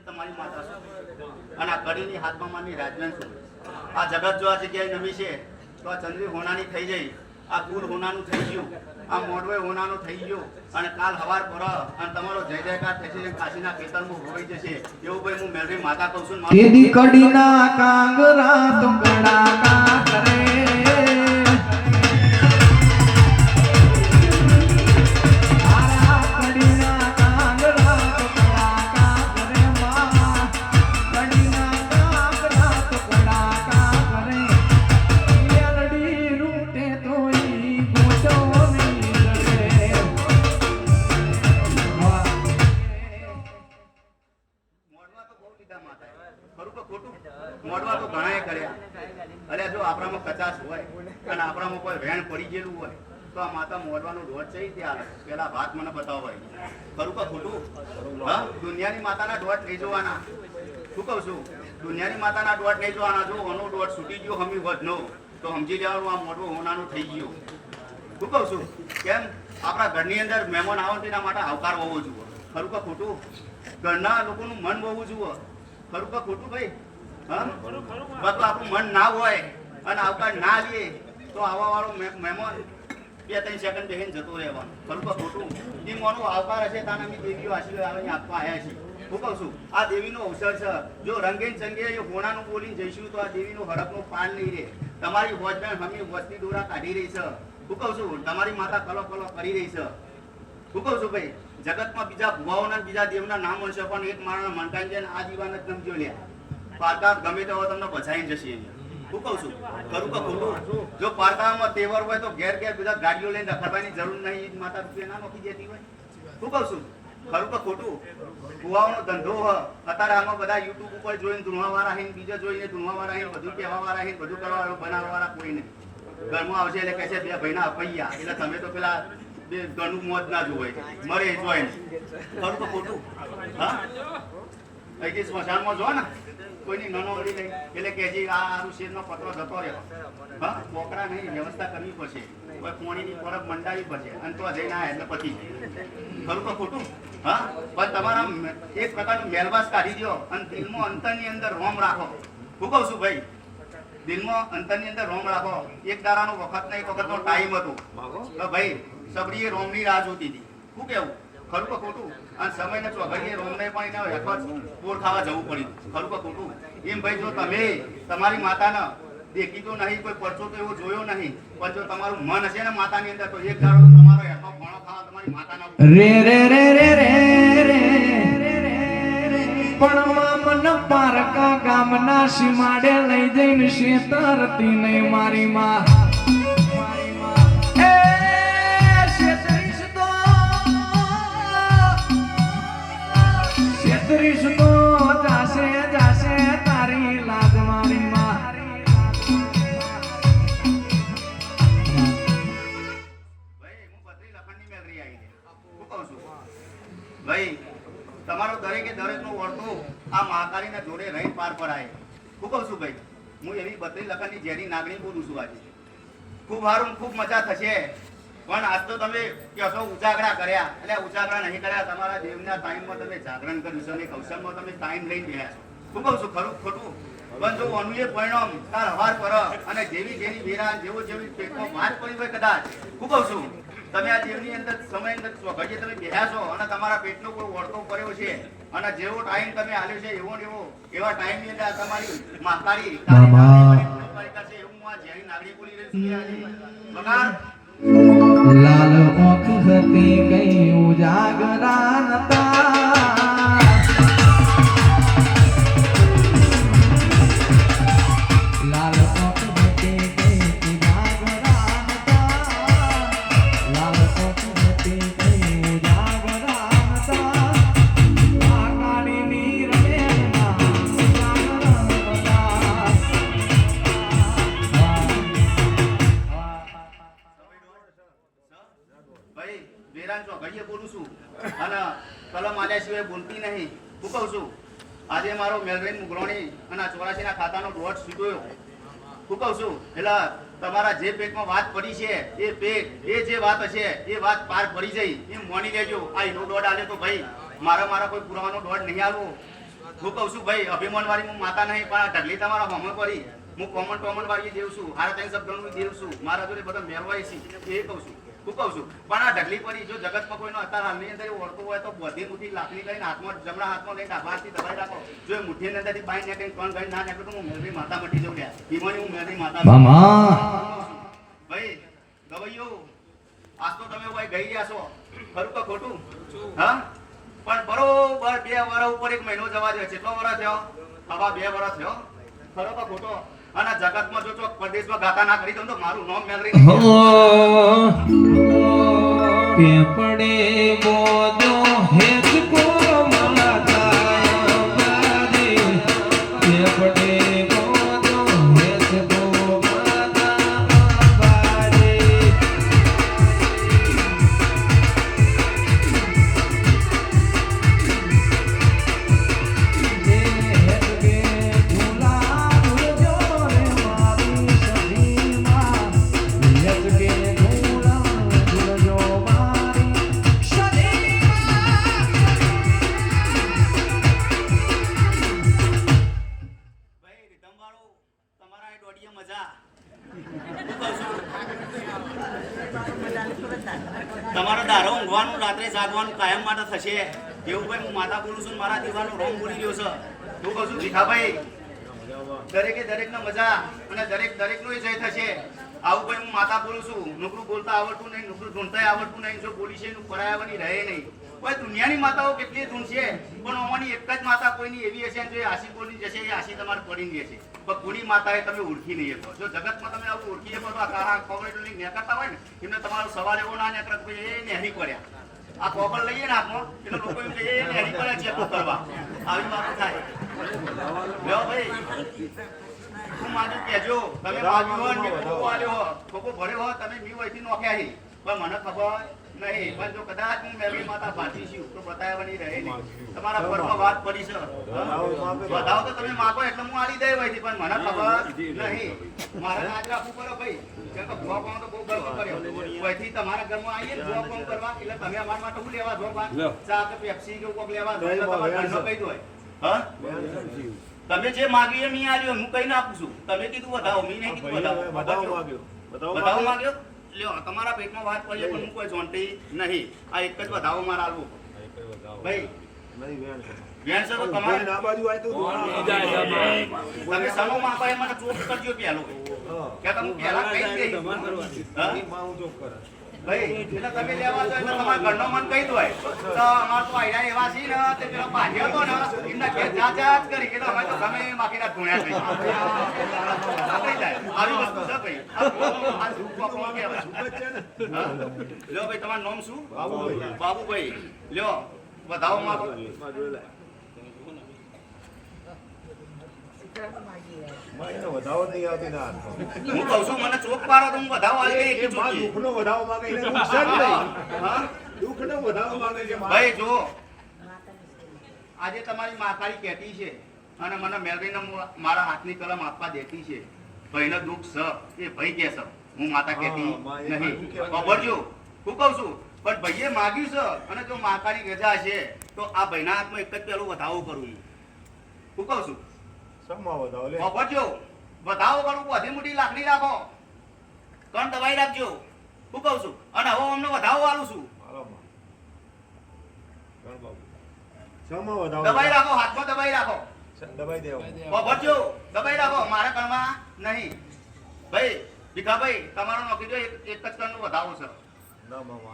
તમારી માતા છું અને આ કડીની હાથમાં માની રાજવેન છું. આ જગત જો આ જગ્યાએ નમી છે તો આ ચંદ્રી હોનાની થઈ જઈ, આ કુલ હોનાનું થઈ ગયું, આ મોડવે હોનાનું થઈ ગયું અને કાલ હવાર પર અને તમારો જય જયકાર થશે, કાશીના ખેતરમાં હોઈ જશે. એવું ભાઈ હું મેળવી માતા કહું છું. કેદી કડીના કાંગરા તો ગડાકા કરે. મોડવા તો ઘણાએ કર્યા. અરે જો આપણામાં કચાશ હોય અને આપણામાં કોઈ વેણ પડી ગયેલું હોય તો આ માતા મોડવાનો ઢોટ છે ત્યાં પેલા ભાત મને બતાવો ભાઈ. ખરું કે ખોટું? હા, દુનિયાની માતાના ઢોટ નહીં જોવાના. શું કહું છું? દુનિયાની માતાના ઢોટ નહીં જોવાના. જો ઓનો ઢોટ છૂટી ગયો હમી વધનો તો સમજી લેવાનું આ મોઢું હોનાનું થઈ ગયું. શું કહું છું? કેમ આપણા ઘરની અંદર મહેમાન આવે તેના માટે આવકાર હોવો જોઈએ. ખરું કે ખોટું? ઘરના લોકોનું મન હોવું જોઈએ. ખરું કે ખોટું ભાઈ? હા, બધું આપણું મન ના હોય અને આવકાર ના લઈએ તો આવા વાળો મહેમાન 2-3 સેકન્ડ બેહીને જતો રહેવાનું. ખરું કે ખોટું? જે મોનું આવકાર હશે તાને અમે દેવીઓ આશીર્વાદ આવીને આપવા આવ્યા છીએ. હું કહું છું આ દેવીનો અવસર છે. જો રંગીન ચંગે એ હોણાનું બોલીને જઈશું તો આ દેવીનું હડપનું પાન નહીં રહે. તમારી વોચમેન હમી વસ્તી દોરા કાઢી રહી છે. હું કહું છું તમારી માતા કલો કલો કરી રહી છે. હું કહું છું ભાઈ જગતમાં બીજા ભુવાઓના બીજા દેવના નામ મળશે પણ એક માણસ મંટાઈ જાય ને આ દીવાને જ નમજો લ્યા. પારકા ગમે તેવો તમને બચાઈને જશે અહીંયા. હું કહું છું ખરું કે ખોટું? જો પારકામાં તેવર હોય તો ઘેર ઘેર બધા ગાડીઓ લઈને રખડવાની જરૂર નહીં. માતા રૂપિયા ના નોખી જતી હોય. હું કહું છું ખરું કે ખોટું? ભુવાઓનો ધંધો અત્યારે આમાં બધા યુટ્યુબ ઉપર જોઈને ધૂણવાવાળા હે, બીજા જોઈને ધૂણવાવાળા હે, બધું કહેવાવાળા હે, બધું કરવાવાળા બનાવવાવાળા કોઈ નહીં. ઘરમાં આવશે એટલે કહે છે બે ભાઈના અપૈયા, એટલે તમે તો પેલા બે ઘરનું મોત ના જોવાય, મરે એ જોય ને. ખરું કે ખોટું? હા, અહીંથી સ્મશાનમાં જો ને કોઈની નનો વળી લઈ એટલે કહેજે આ આરું શેરનો પત્રો જતો રહ્યો. હા, બોકરા નહીં, વ્યવસ્થા કરવી પડશે, કોઈ પોણીની પરબ મંડાવી પડશે અને તો જઈને આ એટલે પછી ખરું કે ખોટું? હા, પણ તમારા એક પ્રકારનું મેલવાસ કાઢી દો અને દિલમાં અંતરની અંદર રોમ રાખો. હું કહું છું ભાઈ, દિલમાં અંતરની અંદર રોમ રાખો. એક દાડાનો વખત ને એક વખતનો ટાઈમ હતો તો ભાઈ સબરીએ રોમની રાહ જોતી હતી. શું કેવું? ખરું કે ખોટું? અને સમયને ચોઘડીએ રોમને પણ એના હેઠળ બોર ખાવા જવું પડ્યું. ખરું કે ખોટું? એમ ભાઈ જો તમે તમારી માતાને દેખી તો નહીં, કોઈ પરચો તો એવો જોયો નહીં, પણ જો તમારું મન હશે ને માતાની અંદર તો એક દાડો તમારો હેઠળ ભણો ખાવા તમારી માતાના રે રે રે રે રે રે પણ મન પારકા ગામના સીમાડે લઈ જઈને શેતરતી નહીં મારી માં. એ શેતરીશ તો જાશે જાશે તારી લાજ મારી માં. ભાઈ તમારો દરેકે દરેકનું વર્તું આ મહાકાળીના જોડે રહી પાર પડાય. હું કહું છું ભાઈ, હું એવી 32 લખનની ઝેરી નાગણી બોલું છું. આજે ખૂબ સારું, ખૂબ મજા થશે. પણ આજ તો તમે કહેશો ઉજાગરા કર્યા, એટલે ઉજાગરા નહીં કર્યા, તમારા દેવના ટાઈમમાં તમે જાગરણ કર્યું છે, એક અવસરમાં તમે ટાઈમ લઈને ગયા છો. હું કહું છું ખરું ખોટું? પણ જો અનુએ પરિણામ તાર હવાર પર અને જેવી જેવી વેરા જેવો જેવી પેટમાં વાત પડી હોય કદાચ, હું કહું છું તમે આ દેવની અંદર સમય અંદર સ્વઘડીએ તમે બેહ્યા છો અને તમારા પેટનો કોઈ વળતો કર્યો છે અને જેવો ટાઈમ તમે આલ્યો છે એવો ને એવા ટાઈમની અંદર તમારી મહાકાળી એવું હું આ ઝેરી નાગરી બોલી રહી છું આજે. બગાડ લાલ ઓખ હતી કઈ ઉજાગરા નતા, લાલ ઓખ હતી કઈ ઉજાગરા નતા, લાલ ઓખ હતી કઈ ઉજાગરા નતા, આકાળીની રમેલના ઉજાગરા નતા. ભાઈ વેરાન છો ઘડીએ બોલું છું અને કલમ આલ્યા સિવાય બોલતી નહીં. હું કહું છું આજે મારો મેલરેન મુગરોણી અને આ 84ના ખાતાનો દોઢ સીધોયો. હું કહું છું એટલે તમારા જે પેટમાં વાત પડી છે એ પેટ એ જે વાત હશે એ વાત પાર પડી જઈ એમ માની લેજો. આ એનો દોઢ આલે તો ભાઈ મારા કોઈ પુરાવાનો દોઢ નહીં આવવો. હું કહું છું ભાઈ અભિમાન વાળી હું માતા નહીં, પણ આ ઢગલી તમારા હોમો પડી. હું કોમન વાળી દેવ છું, હારા ત્રણ શબ્દોનું દેવ છું, મારા જોડે બધા મેળવાય છે એ કહું છું. હું કહું છું પણ આ ઢગલી પડી જો જગતમાં કોઈનો અત્યારે હાલની અંદર એવું વળતું હોય તો બધી મુઠ્ઠી લાકડી કરીને હાથમાં જમણા હાથમાં લઈને ડાબાથી દબાઈ રાખો. જો એ મુઠ્ઠીની અંદરથી બાઈ નાખીને કોણ ગઈ ના નાખે તો હું મેળવી માતા મટી જઉં લ્યા. ઈમાની હું મેળવી માતા ભાઈ ગવૈયો આજ તો તમે ભાઈ ગઈ રહ્યા છો. ખરું કે ખોટું? હા, પણ બરોબર 2 વર્ષ ઉપર 1 મહિનો જવા દે. કેટલો વર્ષ થયો? હવા 2 વર્ષ થયો. ખરો કે ખોટો? અને જગતમાં જો ચોક પરદેશમાં ગાતા ના કરી દઉં તો મારું નામ મેળવી કે પડે બોજો હેત કો માતા બારે, કે પડે બોજો હેત કો માતા બારે. એ હેત કે ભૂલા જો રે મારી સખીમાં, હેત કે ભૂલા જો મારી સખીમાં. ભાઈ રીધમ વાળો તમારા એ દોડીએ મજા. તમારો દારો ઊંઘવાનું રાત્રે જાગવાનું કાયમ માટે થશે. કેવું ભાઈ હું માતા બોલું છું ને મારા દીવાનો રોમ બોલી રહ્યો છે તું કહું છું ભીખાભાઈ દરેકે દરેકને મજા અને દરેકનો જય થશે આવું ભાઈ હું માતા બોલું છું નોકરું બોલતા આવડતું નહીં નોકરું ઢૂંઢતા આવડતું નહીં જો બોલી છે એનું ફરાયાવાની રહે નહીં ભાઈ દુનિયાની માતાઓ કેટલી ઢૂંઢશે પણ અમારી એક જ માતા કોઈની એવી હશે જો એ આશી બોલી જશે એ આશી તમારે પડીને જશે પણ કોની માતાએ તમે ઓળખી નહીં શકો જો જગતમાં તમે આવું ઓળખી શકો તો આ કાળા કોવરેટ લઈને નેકરતા હોય ને એમને તમારો સવાલ એવો ના નેકરત એ નેહરી પડ્યા આ કોબર લઈએ ને હાથમાં એટલે લોકો એમ કે એ નેહરી પડ્યા છે કરવા આવી વાતો થાય લ્યો ભાઈ હું માનું કહેજો તમે માગ્યું હોય ને ખોખો આલ્યો હો ખોખો ભર્યો હો તમે મી વયથી નોખ્યા છે પણ મને ખબર નહીં પણ જો કદાચ હું મેરી માતા ભાજી છું તો બતાવવાની રહે નહીં તમારા ઘરમાં વાત પડી છે બતાવો તો તમે માગો એટલે હું આલી દે વયથી પણ મને ખબર નહીં મારે આજ રાખવું પડે ભાઈ કેમ કે ભૂવા કોમ તો બહુ ગર્વ કર્યો વયથી તમારા ઘરમાં આવીએ ને ભૂવા કોમ કરવા એટલે તમે અમારા માટે શું લેવા જો ચા કે પેપ્સી કે કોક લેવા દો એટલે તમારે ઘરનો કહી દો હા તમે જે માગ્યું એ મી આલ્યો હું કઈ ના આપું છું તમે કીધું વધાવો મી નહીં કીધું વધાવો માંગ્યો લ્યો તમારા પેટમાં વાત પડી પણ હું કોઈ જોંટી નહીં આ એક જ વધાવો મારા આલવું ભાઈ વેણ છે તો તમારે ના બાજુ આય તો તમે સમો માપા એ મને ચોક કરજો પેલો કે તમે પેલા કઈ દે હા માઉ ચોક કરે ભાઈ એટલે તમે લેવા તો એટલે તમારા ઘરનો મન કહી દો તો અમાર તો આઈડા એવા છે ને તે પેલો પાછ્યો તો ને એમના ઘેર જાત કરી કે અમે તો તમે માખીના ધોણ્યા થઈ આવી વસ્તુ છે ભાઈ આ રૂપ કોણ કહેવાય લ્યો ભાઈ તમારું નામ શું બાબુભાઈ લ્યો વધાવો માં વધાવો નહીં આવતી ના હું કહું છું મને ચોક પાડો તો હું વધાવો આવી ગઈ એક દુઃખનો વધાવો માંગે એટલે નુકસાન નહીં હા દુઃખનો વધાવો માંગે છે ભાઈ જો આજે તમારી માતારી કહેતી છે અને મને મેળવીને મારા હાથની કલમ આપવા દેતી છે ભાઈને દુઃખ છે એ ભાઈ કહે છે હું માતા કહેતી નહીં ખબરજો હું કહું છું પણ ભાઈએ માગ્યું છે અને જો માતાની રજા છે તો આ ભાઈના હાથમાં એક જ પેલું વધાવો કરું હું કહું છું ખબરજો વધાવો કરું બધી મોટી લાકડી રાખો કણ દબાઈ રાખજો હું કહું છું અને હવે અમને વધાવો આલું છું દબાઈ રાખો હાથમાં દબાઈ રાખો દબાઈ દેવો ભરજો દબાઈ રાખો મારા કણમાં નહીં ભાઈ ભીખાભાઈ તમારો નોકી જો એક જ કણનો વધાવો છે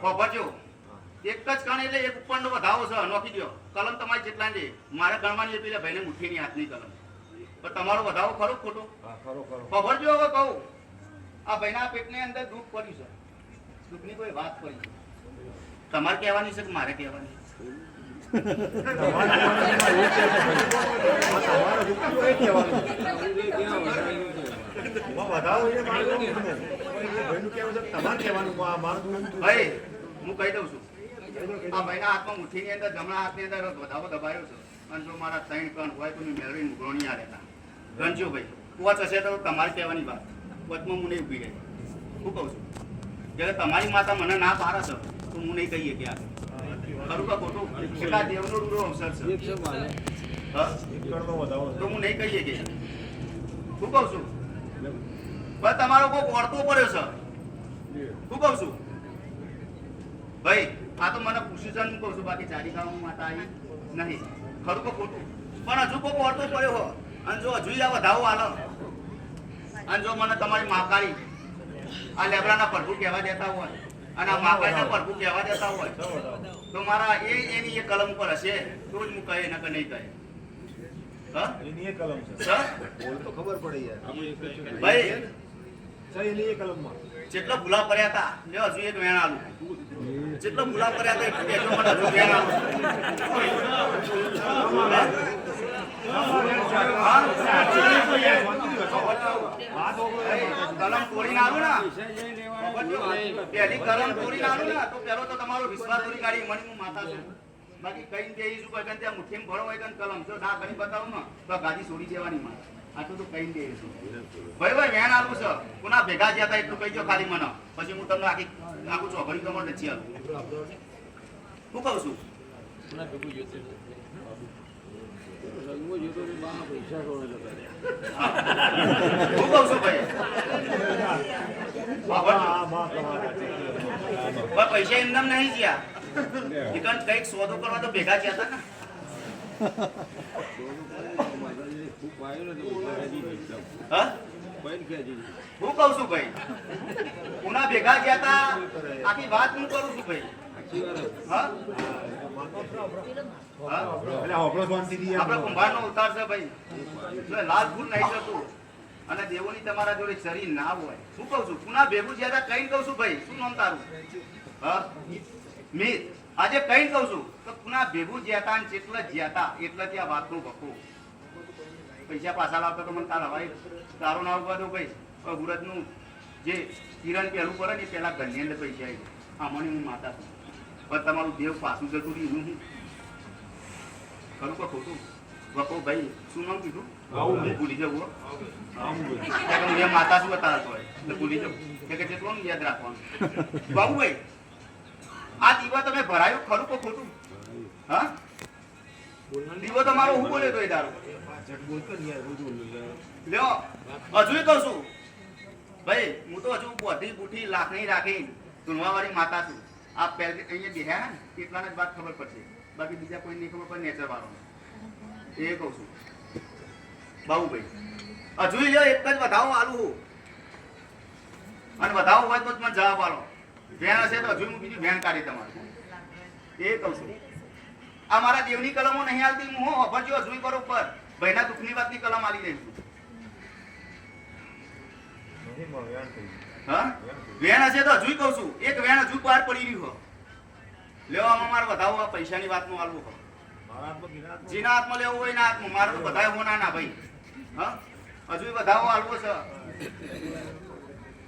ભરજો એક જ કણ એટલે એક ઉપરનો વધાવો છે નોકી દો કલમ તમારી જેટલા છે મારા કણવાની પેલા ભાઈને મુઠ્ઠીની હાથની કલમ પણ તમારો વધાવો ખરો ખોટો ભરજો હવે કહું આ ભાઈના પેટની અંદર દુઃખ પડ્યું છે દુઃખની કોઈ વાત પડી છે તમારે કહેવાની છે કે મારે કહેવાની ભાઈ હું કહી દઉં છું આ ભાઈના હાથમાં મુઠ્ઠીની અંદર જમણા હાથની અંદર વધાવો દબાયો છે અને જો મારા ત્રણ કણ હોય તો મેં મેળવીને ઉઘરોણી આ રહેતા ગણજો ભાઈ પોચ હશે તો તમારે કહેવાની વાત વચમાં હું નહીં ઉભી રહી હું કહું છું જ્યારે તમારી માતા મને ના પાડે છે તો હું નહીં કહીએ કે આ ખરું કા ખોટું કેટલા દેવનો રૂડો અવસર છે તો હું નહીં કહીએ કે શું કહું છું બસ તમારો કોઈ ઓળતો પડ્યો છે શું કહું છું ભાઈ આ તો મને પૂછ્યું છે હું કહું છું બાકી ચારી ગામ માતા આવી નહીં ખરું કો ખોટું પણ હજુ કોઈ ઓળતો પડ્યો હો અને જો હજુ આ વધાવો હાલો અને જો મને તમારી માકારી આ લેબડાના પ્રભુ કહેવા દેતા હોય અને આ માકારીના પ્રભુ કહેવા દેતા હોય તો મારા એની એક કલમ પર હશે તો જ હું કહે ન કે નહીં કહે હા એની એક કલમ છે સર બોલ તો ખબર પડે યાર ભાઈ એની એક કલમમાં જેટલા ભૂલા પડ્યા હતા લે હજુ એક વેણ આલું જેટલા ભૂલા પડ્યા હતા એટલું કહેજો મને હજુ વેણ આલું કલમ તોડીને આલું ને પહેલી કલમ તોડીને આલું ને તો પેલો તો તમારો વિશ્વાસ તોડી કાઢી મને હું માતા છું બાકી કઈ કહીશું કોઈ ત્યાં મુઠ્ઠીમાં ભરો હોય કલમ જો ના કરી બતાવું ને તો ગાડી છોડી દેવાની માં આટલું તો કઈ દઈશું ભાઈ ભાઈ વેણ આલું છે કોના ભેગા જ્યાં હતા એટલું કહીજો ખાલી મને પછી હું તમને આખું ચોઘડી તમારે નથી આલું શું કહું છું શું કહું છું ભાઈ પૈસા એમ નામ નહીં જ્યાં એકન કંઈક સોદો કરવા તો ભેગા થયા હતા ને. હા? હું કહું છું ભાઈ, પુના ભેગા ગયા હતા, આખી વાત હું કરું છું ભાઈ. હા? હા? એટલે આપણો શાંતિથી એમ આપણે કુંભારનો ઉતાર છે ભાઈ, એટલે લાજ ભૂલ નહીં થતું અને દેવોની તમારા જોડે શરીર ના હોય. શું કહું છું, પુના ભેગું જ્યાં હતા કઈ કહું છું ભાઈ, શું નામ તારું? હા? મીર. આજે કઈ કહું છું તો પુના ભેગું જ્યાં હતા ને જેટલા જ્યાં હતા એટલે ત્યાં વાતનું ભખું. પૈસા પાછા લાવતા તો મને કાલ હવાય તારો ના ઉભા દો ભાઈ. મુહૂર્તનું જે કિરણ પહેલું પડે ને પેલા ઘરની અંદર પૈસા આવી જાય. આમાંની હું માતા છું, પણ તમારું દેવ પાછું જતું રહ્યું હું ખરું કે ખોટું? વપો ભાઈ શું નામ કીધું? હું ભૂલી જવું હો. હું એ માતા શું બતાવતો હોય એટલે ભૂલી જવું કે જેટલું યાદ રાખવાનું. બાબુભાઈ આ દીવા તમે ભરાયું ખરું કે ખોટું? હા? દીવો તમારો હું બોલ્યો તો એ દારૂ લ્યો હજુ કહું છું ભાઈ, હું તો હજુ બધી બુઠી લાખણી રાખી ધૂનવાવાળી માતા છું. આ પહેલે અહીંયા બેહ્યા ને એટલાને જ વાત ખબર પડશે, બાકી બીજા કોઈ નહીં ખબર પડે નેચર વાળો એ કહું છું. બાબુભાઈ હજુ લ્યો એક જ વધાવો આલું અને વધાવો હોય તો જ મને જવાબ આલો. વેણ હશે તો હજુ હું બીજું વેણ કાઢી તમારું એ કહું છું. આ મારા દેવની કલમો નહીં આવતી, હું અભરજો હજુ બરોબર ભાઈના દુઃખની વાતની કલમ આલી રહી છું. હા? વેણ હશે તો હજુ કહું છું, એક વેણ હજુ બહાર પડી રહ્યું હો. લેવો આમાં મારે વધાવો આ પૈસાની વાતનું આલવું હો. જેના હાથમાં લેવું હોય ના હાથમાં, મારે તો બધા હોના ના ભાઈ. હા? હજુ વધાવો આલવો છે,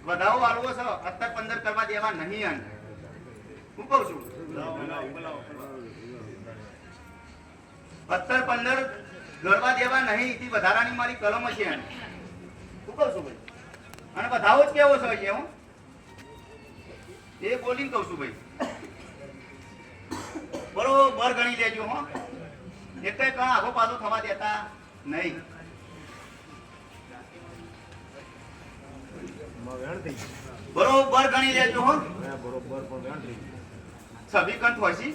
વધાવો આલવો છે. 17-15 કરવા દેવા નહીં આને હું કહું છું. 17-15 ગરબા દેવા નહીં, એથી વધારાની મારી કલમ છે આને હું કહું છું ભાઈ. અને વધાવો જ કેવો છે હું એ બોલીને કહું છું ભાઈ. બરોબર ગણી લેજો હો, એટલે કણ આગો પાછો થવા દેતા નહીં. બરોબર ગણી લેજો હો. છબી કંઠ હોય છે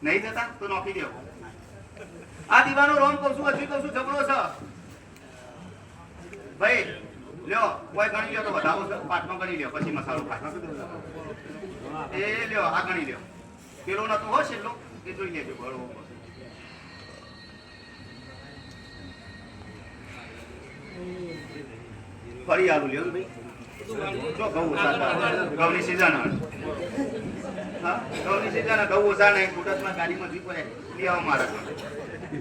નહીં થતા તો નોખી દેવો. આ દીવાનો રોમ કહું છું, હજુ કહું છું જબરો છે ભાઈ. લ્યો કોઈ ગણી લ્યો તો વધાવો છે, પાટમાં ગણી લ્યો પછી મસાલો ખાય. એ લ્યો આ ગણી લ્યો, પેલો નતો હોય એટલો એ જોઈ લેજો. બરોબર ફરી આલું લ્યો ભાઈ. જો ઘઉં ઓછા ઘઉંની સીઝન હા, ઘઉંની સીઝન ઘઉં ઓછા નહીં. કુટરમાં ગાડીમાં જોઈ પડે લેવા મારા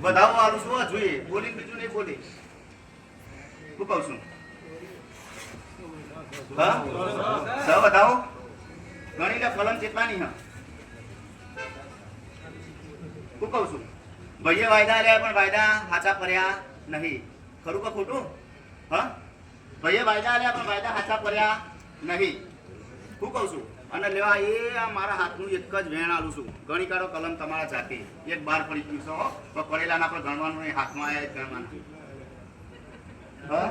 વધાવો આલું શું જોઈએ બોલીને બીજું નહીં બોલી. શું કહું છું? હા વધાવો ગણી લે કલમ કેટલાની હા શું કહું છું? ભાઈએ વાયદા રહ્યા પણ વાયદા સાચા કર્યા નહીં. ખરું કે ખોટું? હા? ભાઈએ વાયદા રહ્યા પણ વાયદા સાચા કર્યા નહીં. શું કહું છું? અને લેવા એ આ મારા હાથનું એક જ વેણ આલું છું. ગણી કાઢો કલમ તમારા જાતે. એક બાર પડી ગયું છે હો, પણ પડેલાના પર ગણવાનું નહીં, હાથમાં આવ્યા ગણવાનું. હા?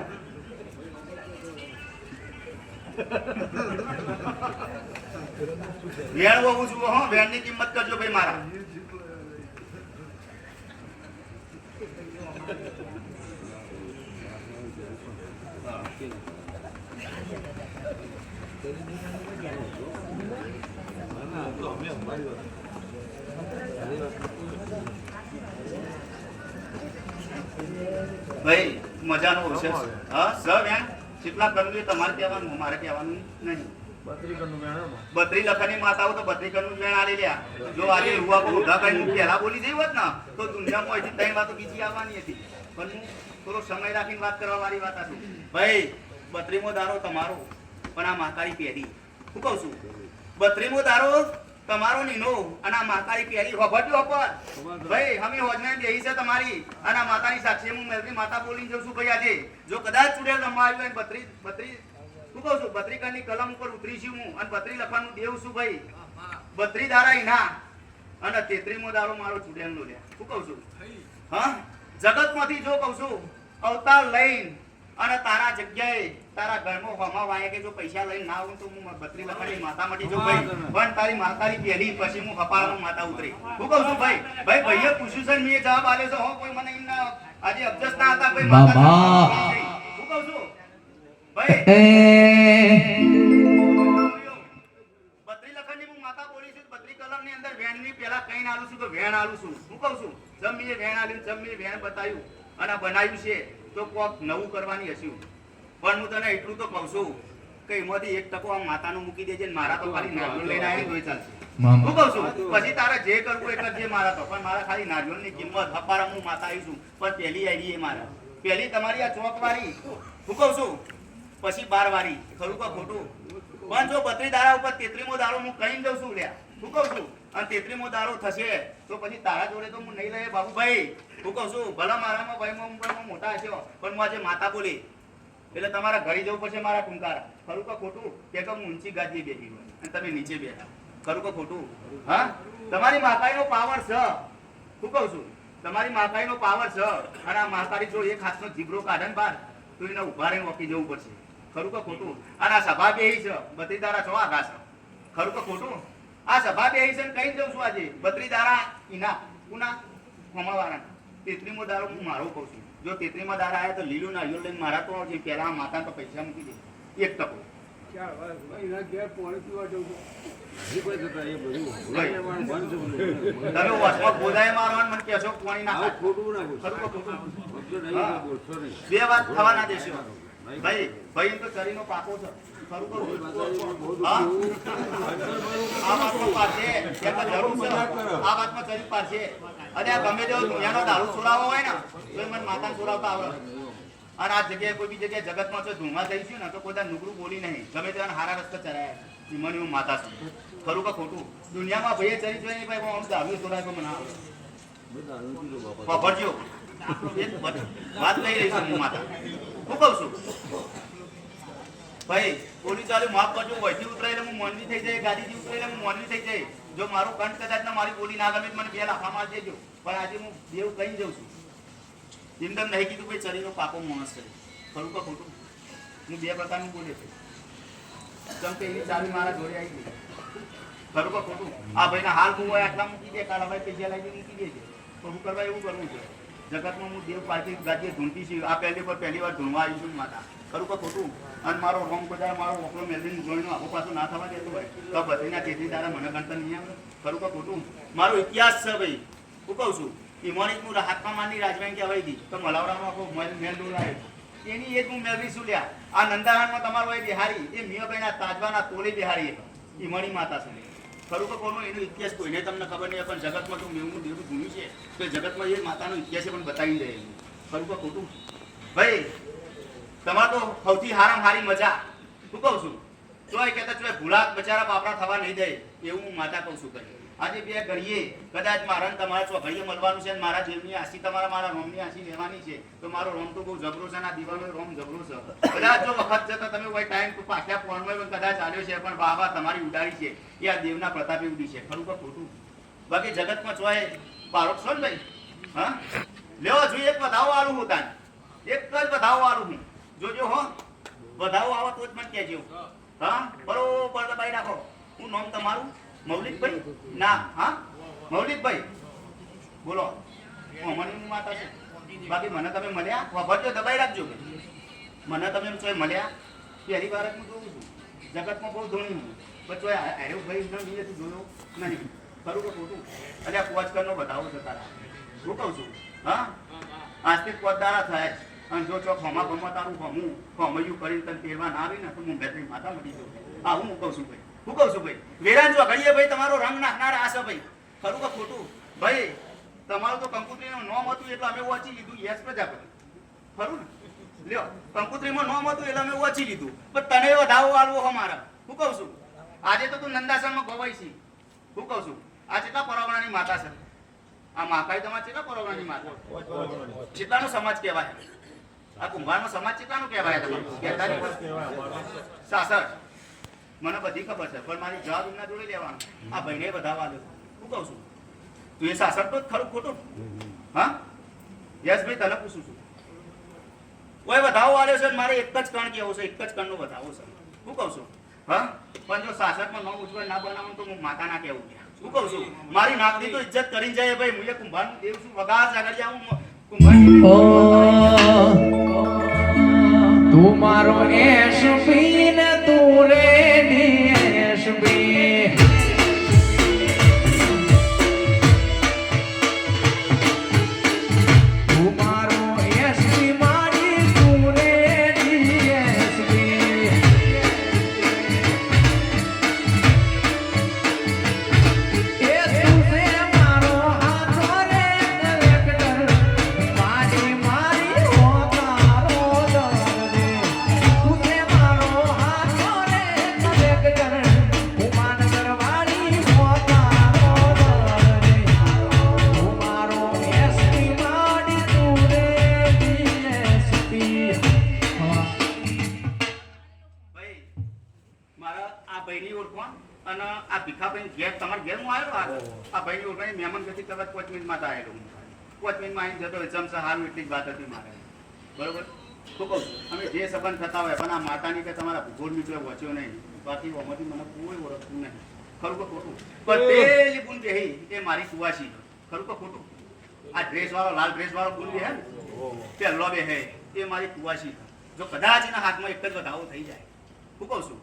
વેણ હોવું છું હો, વેણની કિંમત કરજો ભાઈ મારા. ભાઈ મજાનો વિષય છે. હા સર વેણ કેટલા કરવું એ તમારે કહેવાનું, મારે કહેવાનું નહીં. 32 લખાની માતાઓ તો 32 કણનું વેણ આલી લ્યા. જો આજે રૂવા કો ઉધા કઈ પહેલા બોલી જઈ હોત ને તો દુનિયામાં હજી 3 વાતો બીજી આવવાની હતી. પણ હું થોડો સમય રાખીને વાત કરવા વાળી વાત હતી. ભાઈ 32મો દારો તમારો પણ આ માતારી પેરી. શું કહું છું? 32મો દારો તમારો નીનો અને આ માતારી પેરી હોભટ્યો પર ભાઈ અમે હોજને બેહી છે તમારી અને આ માતાની સાક્ષી હું મેલરી માતા બોલીને જઉં છું ભાઈ. આજે જો કદાચ ચૂડેલ રમવા આવ્યો અને 32 શું કહું છું 32 કણની કલમ ઉપર ઉતરી છું હું અને 32 લખવાનું દેવ છું ભાઈ. 32 દારા ઈના અને 33મો દારો મારો ચૂડેલનો લે. શું કહું છું? હા જગતમાંથી જો કહું છું અવતાર લઈને અને તારા જગ્યાએ તારા ઘરમાં હોમાં વાય કે જો પૈસા લઈને ના આવું તો હું બત્રી લખાની માતા મટી જાઉં ભાઈ. પણ તારી માતાની પહેલી પછી હું કપાળમાં માતા ઉતરી. હું કહું છું ભાઈ ભાઈએ પૂછ્યું છે ને મેં જવાબ આલ્યો છે. હો કોઈ મને એમ ના આજે અબજસ ના હતા ભાઈ માતા. હું કહું છું ભાઈ બત્રી લખાની હું માતા બોલી છું. બત્રી કલમની અંદર વેણની પહેલા કઈ આલું છું તો વેણ આલું છું. હું કહું છું જમીએ વેણ આલ્યું જમીએ વેણ બતાવ્યું અને બનાવ્યું છે તો કોક નવું કરવાની હસ્યું. પણ હું તને એટલું તો કહું છું કે એમાંથી 1% આ માતાનું મૂકી દેજે ને મારા તો ખાલી નારિયેળ લઈને આવી તોય ચાલશે. હું કહું છું પછી તારે જે કરવું એ કરજે મારા તો. પણ મારા ખાલી નારિયેળની કિંમત હપારા હું માતા આવી છું. પણ પહેલી આવી એ મારા પહેલી તમારી આ ચોક વાળી. હું કહું છું પછી 12 વાળી. ખરું કે ખોટું? પણ જો 32 દાડા ઉપર 33મો દાડો હું કહીને જઉં છું લ્યા. હું કહું છું અને 33મો દાડો થશે તો પછી તારા જોડે તો હું નહીં લઈએ બાબુભાઈ. હું કહું છું ભલા મારામાં ભાઈમાં મોટા હશે પણ હું આજે માતા બોલી એટલે તમારા ઘરે જવું પડશે મારા ટૂંકારા. ખરું કે ખોટું? કે હું ઊંચી ગાદી બેઠી હોય અને તમે નીચે બેઠા. ખરું કે ખોટું? હા તમારી માતાઈનો પાવર છે. હું કહું છું તમારી માતાઈનો પાવર છે. અને આ માતારી જો એક હાથનો જીભરો કાઢે ને બહાર તો એને ઉભા રહીને ઓકી જવું પડશે. ખરું કે ખોટું? અને આ સભા બેહી છે 32 દાડા છો આઘા છે. ખરું કે ખોટું? આ સભા બેહી છે ને કઈ જઉં છું આજે 32 દાડા ઈના કુના હોમાવાળા 33મો દાડો હું મારો કહું છું. જો 33મા દાડા આવ્યા તો લીલું નારિયેળ લઈને મારા તો આવજે. પહેલા માતા તો પૈસા મૂકી દે 1%. તમે વચમાં બોધાય મારવાનું મને કહેશો પાણી નાખો. ખરું કે ખોટું? હા. બે વાત થવા ના દેશો ભાઈ. ભાઈ તો ચરીનો પાકો છે. ખરું કે ખોટું? હા આ વાતમાં પાછે એક જરૂર છે. આ વાતમાં ચરી પાછે અને આ ગમે તેવો દુનિયાનો દારૂ છોડાવવો હોય ને તો મને માતાને છોડાવતા આવડે. અને આ જગ્યાએ કોઈ બી જગ્યાએ જગતમાં જો ધૂમા થઈશું ને તો કોઈ નુકરું બોલી નહીં. ગમે તેવા હારા રસ્તે ચરાયા છે મને હું માતા છું. ખરું કે ખોટું? દુનિયામાં ભાઈએ ચરી જોઈ નહીં ભાઈ આમ દારૂ છોડાય મને આવડે. વાપરજો વાત કહી રહી છું હું માતા. હું કહું છું ભાઈ પોલીસ વાળું માફ કરજો. વહીથી ઉતરાય હું મોનવી થઈ જાય. ગાડીથી ઉતરાય હું મોનવી થઈ જાય. જો મારું કંઠ કદાચ ના મારી બોલી ના ગમે મને 2 લાફા માર દેજો. પણ આજે હું દેવ કહી જઉં છું એમદમ નહીં કીધું ભાઈ ચરીનો પાકો માણસ છે. ખરું કે ખોટું? હું 2 પ્રકારનું બોલે છે કેમ કે એની ચાવી મારા જોડે આવી ગઈ. ખરું કે ખોટું? આ ભાઈના હાલ હું હોય આટલા મૂકી દે કાળા ભાઈ પૈસા લાવી મૂકી દેજે. તો હું કરવા એવું કરવું છે જગતમાં હું દેવ પાર્ટી ગાડીએ ઢૂંઢતી છું. આ પહેલી વાર ઢૂંઢવા આવી છું માતા. ખરું કે ખોટું? અને મારો રોમ બધા મારો ઓકલો મેળવીને જોઈને આખો પાછો ના થવા દેતો હોય તો બધીના 33 દાડા મને ગણતર નહીં આવે. ખરું કે ખોટું? મારો ઇતિહાસ છે ભાઈ. હું કહું છું ઈમાની હું હાથમાં માની રાજવાઈ કહેવાય ગઈ તો મલાવડામાં આખો મેલ ડોલાય એની એ જ હું મેળવી છું લ્યા. આ નંદાહારમાં તમારો એ બિહારી એ મિયાભાઈના તાજવાના તોલે બિહારી ઈમાની માતા છે. ખરું કે કોનો એનો ઇતિહાસ કોઈને તમને ખબર નહીં પણ જગતમાં તો મેં દેવું ભૂલ્યું છે તો જગતમાં એ માતાનો ઇતિહાસ પણ બતાવી દે. ખરું કે ખોટું? ભાઈ તમારે તો સૌથી હારામાં હારી મજા. હું કહું છું ચોય કહેતા ચોય ભૂલા બચારા બાપડા થવા નહીં દે એવું હું માતા કહું છું. ભાઈ આજે 2 ઘડીએ કદાચ મારા તમારા ચોઘડીએ મળવાનું છે મારા દેવની આશી તમારા મારા રોમની આશી લેવાની છે તો મારો રોમ તો બહુ જબરો છે. આ દિવાળનો રોમ જબરો છે. કદાચ જો વખત જતા તમે કોઈ ટાઈમ તો પાછા ફોનમાં કદાચ આવ્યો છે પણ બાબા તમારી ઉડાડી છે એ આ દેવના પ્રતાપે ઉડી છે. ખરું કે ખોટું? બાકી જગતમાં ચોય બારોટ છો ને ભાઈ. હા લેવા જોઈએ એક વધાવો વાળું હું તાન એક જ વધાવો વાળું હું જોજો. હો વધાવો આવે તો જ મને કહેજો. હા બરોબર દબાઈ રાખો. હું નામ તમારું મૌલિકભાઈ ના? હા મૌલિકભાઈ બોલો. અમારી માતા છે. બાકી મને તમે મળ્યા વાપરજો દબાઈ રાખજો. મને તમે ચોય મળ્યા પહેલી વાર હું જોઉં છું. જગતમાં બહુ ધોણી હું પણ ચોય અરે ભાઈ જોયો નહીં. ખરું કે ખોટું? એટલે આ પોચકરનો બતાવો છે તારા. હું કહું છું હા આજથી 5 દાડા થાય અને જો ચોક હોમા ભમવા તારું હોમું હોમયું કરીને તને પહેરવા ના આવી ને તો હું બેટરી માતા મળી જાઉં. હા હું કહું છું ભાઈ. હું કહું છું ભાઈ વેરાન જો ઘડીએ ભાઈ તમારો રંગ નાખનાર આ છે ભાઈ. ખરું કે ખોટું? ભાઈ તમારું તો કંકુત્રીનું નામ હતું એટલે અમે વાંચી લીધું યશ પ્રજાપતિ. ખરું ને? લ્યો કંકુત્રીમાં નામ હતું એટલે અમે વાંચી લીધું પણ તને વધાવો વાળવો અમારા. હું કહું છું આજે તો તું નંદાસનમાં ગવાઈ છે. હું કહું છું આ કેટલા પરાવણાની માતા છે. આ માકાઈ તમારે કેટલા પરાવણાની માતા? કેટલાનો સમાજ કહેવાય? આ કુંભારનો સમાજ કેટલાનો કહેવાય? તમારે સાસર મને બધી ખબર છે પણ મારી જવાબ એમના જોડે લેવાનો. આ ભાઈને વધાવવા દો. હું કહું છું તું એ સાસર તો ખરું ખોટું? હા યશભાઈ તને પૂછું છું ઓય વધાવો આલ્યો છે ને મારે એક જ કણ કેવું છે, એક જ કણનો વધાવો છે. શું કહું છું? હા? પણ જો સાસરમાં નામ ઉજવણ ના બનાવું તો હું માતા ના કેવું કે. શું કહું છું? મારી નાકની તો ઇજ્જત કરીને જાય ભાઈ. હું એ કુંભારનું દેવ છું. વગાર આગળ જાઉં તું મારો એસપી ને તું રેડી એસપી તું મારો એસપી મારી તું રેડી એસપી એ તું છે મારો હાથો રે કલેક્ટર મારી મારી હોતારો દર્દ તું છે મારો હાથો રે કલેક્ટર ઉમાનગર વાળી હોતારો દર્દ તું મારો એસપી મારી તું રેડી એસપી ભાઈ મારા આ ભાઈની ઓળખાણ અને આ ભીખાભાઈ ઘેર તમારા ઘેર હું આવ્યો આ ભાઈની ઓળખાણ મહેમાન ગતિ તરત 5 મિનિટમાં તો આવેલો હું 5 મિનિટમાં આવીને જતો ચમચા હારું એટલી જ વાત હતી મારે બરોબર શું કહું છું અમે જે સંબંધ થતા હોય પણ આ માતાની કે તમારા ભૂગોળ નીકળે વચ્યો નહીં બાકી ઓમાંથી મને કોઈ ઓળખતું નહીં ખરું કે ખોટું પણ પેલી બુન કહી એ મારી કુવાસી ખરું કે ખોટું આ ડ્રેસ વાળો લાલ ડ્રેસ વાળો બુન હે ને પેલો બે હે એ મારી કુવાસી જો કદાચ એના હાથમાં એક જ વધાવો થઈ જાય શું કહું છું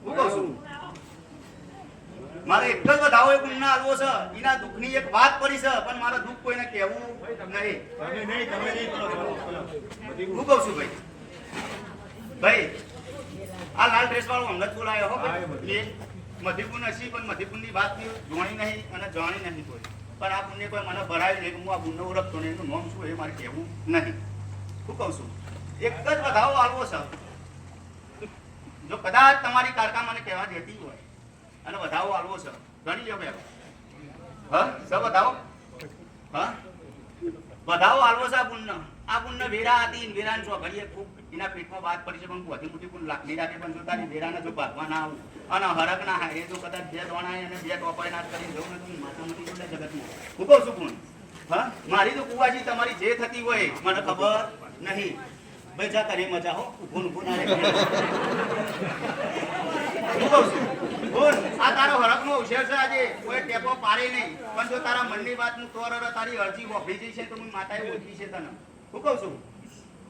હું કહું છું મારે એક જ વધાવો એ ગુણના આલવો છે એના દુઃખની એક વાત પડી છે પણ મારે દુઃખ કોઈને કહેવું નહીં હું કહું છું ભાઈ ભાઈ આ લાલ ડ્રેસ વાળો અંગત બોલાયો હો ભાઈ મધીપુર નથી પણ મધીપુરની વાત જોણી નહીં અને જાણી નહીં કોઈ પણ આ પુણ્ય કોઈ મને ભરાયું નહીં હું આ પુણ્ય ઓળખતો નહીં એનું નામ શું એ મારે કહેવું નહીં હું કહું છું એક જ વધાવો આલવો છે જો કદાચ તમારી કારકા મને કહેવા દેતી હોય અને વધાવો આલવો છે ગણી લો ભાઈ હા સર વધાવો હા વધાવો આલવો છે આ પુણ્ય વેરા હતી વેરાને જો ઘડીએ ખૂબ એના પેટમાં વાત પડી છે પણ બધી મોટી પુણ્ય લાગણી રાખે પણ જો તારી વેરાને જો ભાગવા ના આવું અને હરક ના હાય એ જો કદાચ 2 દોણાય અને 2 ટોપાય ના કરીને જવું ને તો માથા મટી જુદા જગતમાં હું કહું છું પુણ્ય હા મારી તો કુવાજી તમારી જે થતી હોય મને ખબર નહીં ભાઈ જા તારી મજા હો ભૂન ભૂન આ તારો હરકનો અવસર છે આજે કોઈ ટેપો પાડે નહીં પણ જો તારા મનની વાત હું તોર તારી અરજી વફરી જઈ છે તો હું માતાએ ઓળખી છે તને હું કહું છું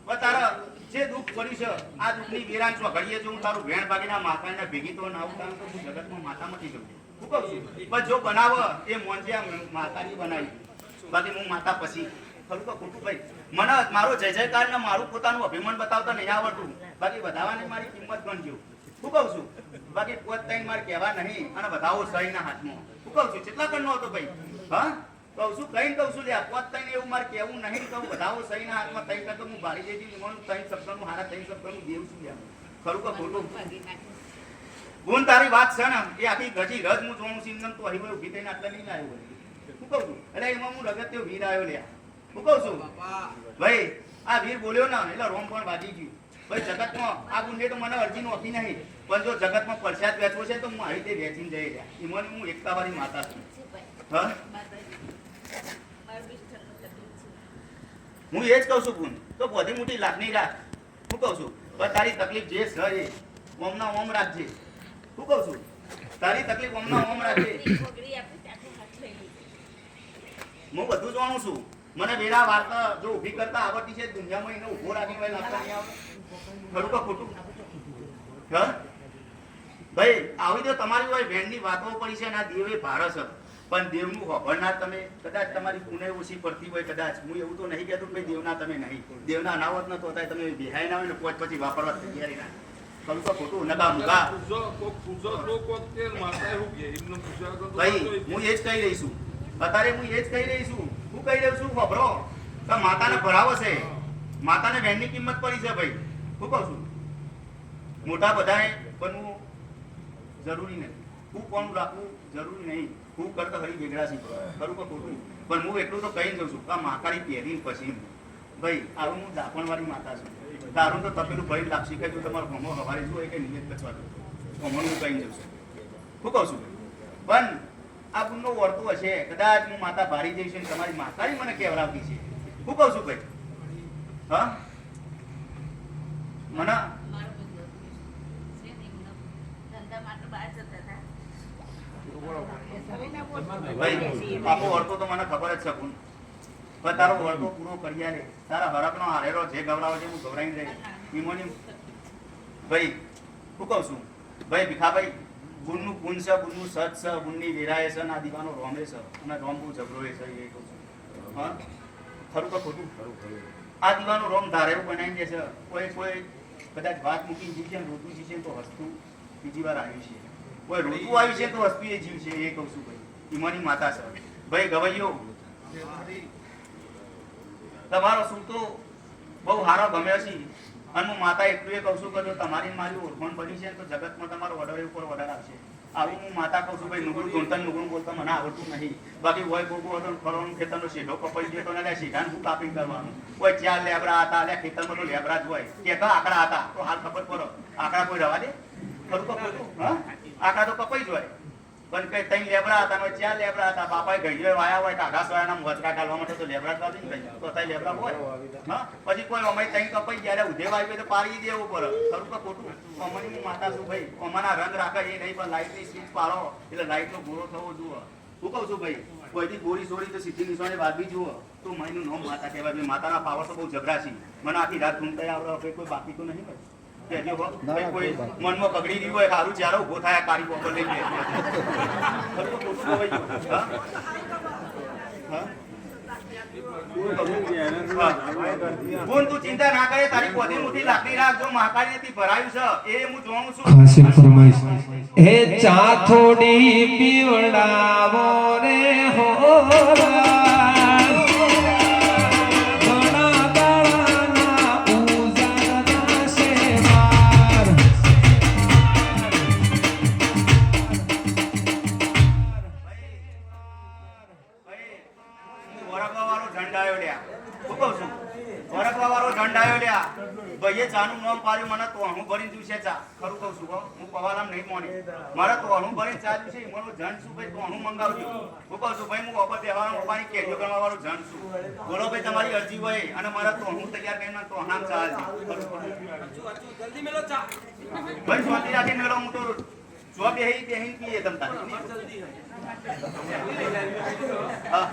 પણ તારા જે દુઃખ પડ્યું છે આ દુઃખની વેરાન છો ઘડીએ જો હું તારું ભેણ ભાગીના માતાને ભેગી તો ના આવું કારણ તો હું જગતમાં માતા મટી જઉં હું કહું છું પણ જો બનાવ એ મોંજિયા માતાની બનાવી બાકી હું માતા પછી ખરું તો ખોટું ભાઈ મને મારો જય જયકાર ને મારું પોતાનું અભિમાન બતાવતા નહીં આવડતું બાકી વધાવાની મારી કિંમત ગણજો શું કહું છું બાકી પોત તઈને મારે કહેવા નહીં અને વધાવો સહીના હાથમાં શું કહું છું કેટલા કણનો હતો ભાઈ હા કહું છું કઈ કહું છું લ્યા પોત તઈને એવું મારે કહેવું નહીં કહું વધાવો સહીના હાથમાં તઈ કરતો હું ભારી જઈ મને તઈ શબ્દનું હારા તઈ શબ્દનું દેવ છું લ્યા ખરું કે ખોટું ગુણ તારી વાત છે ને એ આખી ગજી રજ હું જોઉં છું તો અહીં ઉભી થઈને આટલા નહીં આવ્યો શું કહું છું એટલે એમાં હું રગત્યો વીર આવ્યો લ્યા હું કહું છું ભાઈ આ વીર બોલ્યો ને એટલે રોમ પણ વાગી ગયું ભાઈ જગતમાં આ ગુંડે તો મને અરજી નોખી નહીં પણ જો જગતમાં પ્રસાદ વેચવો છે તો હું આવી રીતે વેચીને જઈ રહ્યા એમાં હું એકતાવાળી માતા છું હા હું એ જ કહું છું ગુણ તો બધી મોટી લાગણી રાખ હું કહું છું પણ તારી તકલીફ જે છે એ ઓમના ઓમ રાખજે શું કહું છું તારી તકલીફ ઓમના ઓમ રાખજે હું બધું જાણું છું મને વેરા વાર્તા જો ઊભી કરતા આવડતી છે દુનિયામાં એને ઊભો રાખી ભાઈ લાગતા નહીં આવે ખરું કે ખોટું હા ભાઈ આવી તો તમારી હોય વેણની વાતો પડી છે અને આ દેવે ભાર છે પણ દેવનું હોભળનાર તમે કદાચ તમારી પુણે ઓછી પડતી હોય કદાચ હું એવું તો નહીં કહેતો ભાઈ દેવના તમે નહીં દેવના અનાવત ન થતા તમે બિહાઈ ના હોય ને પોચ પછી વાપરવા તૈયારી ના ખરું કે ખોટું નકા મુકા ભાઈ હું એ જ કહી રહી છું અત્યારે હું એ જ કહી રહી છું હું કહી રહ્યો છું ખબરો તો માતાને ભરાવો છે માતાને વેણની કિંમત પડી છે ભાઈ હું કહું છું મોટા બધાએ બનવું જરૂરી નથી હું કોણ રાખવું જરૂરી નહીં હું કરતા ખરી વેગળા શીખો ખરું કે ખોટું પણ હું એટલું તો કહી દઉં છું કે માકાળી પહેરીને પછી ભાઈ આવું હું દાપણવાળી માતા છું તારું તો તપેલું ભરી લાગશે કે તમારો ભમો હવારે જુઓ કે નિયત કચવા ભમણ હું કહી દઉં છું શું કહું છું પણ આ પુણ્યનો વર્તો હશે કદાચ હું માતા ભારી જઈશ ને તમારી માતાની મને કેવરાવતી છે હું કહું છું ભાઈ હા મને ભાઈ પાપો વળતો તો મને ખબર જ છે પણ તારો વળતો પૂરો કરી આલે તારા હરકનો હારેરો જે ગવરાવો છે હું ગવરાઈને રહી ઈમોની ભાઈ શું કહું છું ભાઈ ભીખાભાઈ ગુણનું ગુણ છે ગુણનું સત છે ગુણની વેરાય છે આ દીવાનો રોમે છે અને રોમ બહુ જબરો છે એ કહું છું હા ખરું કે ખોટું આ દીવાનો રોમ ધારેવું બનાવી દે છે કોઈ કદાચ વાત મૂકીને જીવશે ને રોતું જીવશે તો વસ્તુ બીજી વાર આવ્યું છે કોઈ રોતું આવ્યું છે તો વસ્તુ એ જીવ છે એ કહું છું ભાઈ ઈમાની માતા છે ભાઈ ગવૈયો તમારો શું તો બહુ સારો ગમ્યો છે અને હું માતા એટલું એ કહું છું કે જો તમારી મારી ઓળખાણ બની છે તો જગતમાં તમારો ઓર્ડર ઉપર ઓર્ડર આવશે આવું હું માતા કહું છું ભાઈ નુગડું ધૂણતન નુગડું બોલતા મને આવડતું નહીં બાકી હોય ગોગો હતો ફરવાનું ખેતરનો સીધો કપાઈ ગયો તો ને સીધાને હું કાપી કરવાનું કોઈ ચાર લેબરા હતા એટલે ખેતરમાં તો લેબરા જ હોય કે આંકડા હતા તો હાલ ખબર પડો આંકડા કોઈ રવા દે ખરું કપાયું હા આંકડા તો કપાઈ જ હોય પણ કઈ ત્રણ લેબરા હતા ને ચાર લેબરા હતા બાપાએ ગઈ વાયા હોય કાઢા સોયાના વચકા ઢાલવા માટે તો લેબરા જ વાવી ને તો ત્યાં લેબરા હોય હા પછી કોઈ અમારી ત્રણ કપાઈ ગયા ઉધે વાવી તો પાડી દેવું પડે ખરું કે ખોટું અમારી માતા શું ભાઈ અમારા રંગ રાખે એ નહીં પણ લાઈટની સ્વિચ પાડો એટલે લાઈટનો ગોળો થવો જુઓ શું કહું છું ભાઈ કોઈથી ગોળી છોડી તો સીધી નિશાને વાગવી જુઓ તો માયનું નામ માતા કહેવાય માતાના પાવર તો બહુ જબરા છે મને આખી રાત ઘૂમતા આવડે કોઈ બાકી તો નહીં ભાઈ કોઈ મનમાં પકડી રહ્યું હોય સારું ચારો ઉભો થાય કારી પોપર લઈ લે તું ચિંતા ના કરે તારી પોતી મુઠી લાકડી રાખ જો મહાકાળી ભરાયું છે એ હું જોઉં છું ખાસી ફરમાઈશ હે ચા થોડી પીવડાવો રે હો ભાઈએ ચાનું નામ પાડ્યું મને તો હું ભરીને દિવસે ચા ખરું કહું છું હું પવાલામ નહીં મોની મારે તો હું ભરીને ચા દિવસે મારો જણ છું ભાઈ તો હું મંગાવજો હું કહું છું ભાઈ હું ઓપર દેવાનો પપ્પાની કેરીઓ કરવા વાળો જણ છું બોલો ભાઈ તમારી અરજી હોય અને મારે તો હું તૈયાર કરીને તો નામ ચા જલ્દી મેલો ચા ભાઈ શાંતિ રાખીને મેલો હું તો જો બેહી પીએ તમ તારી હા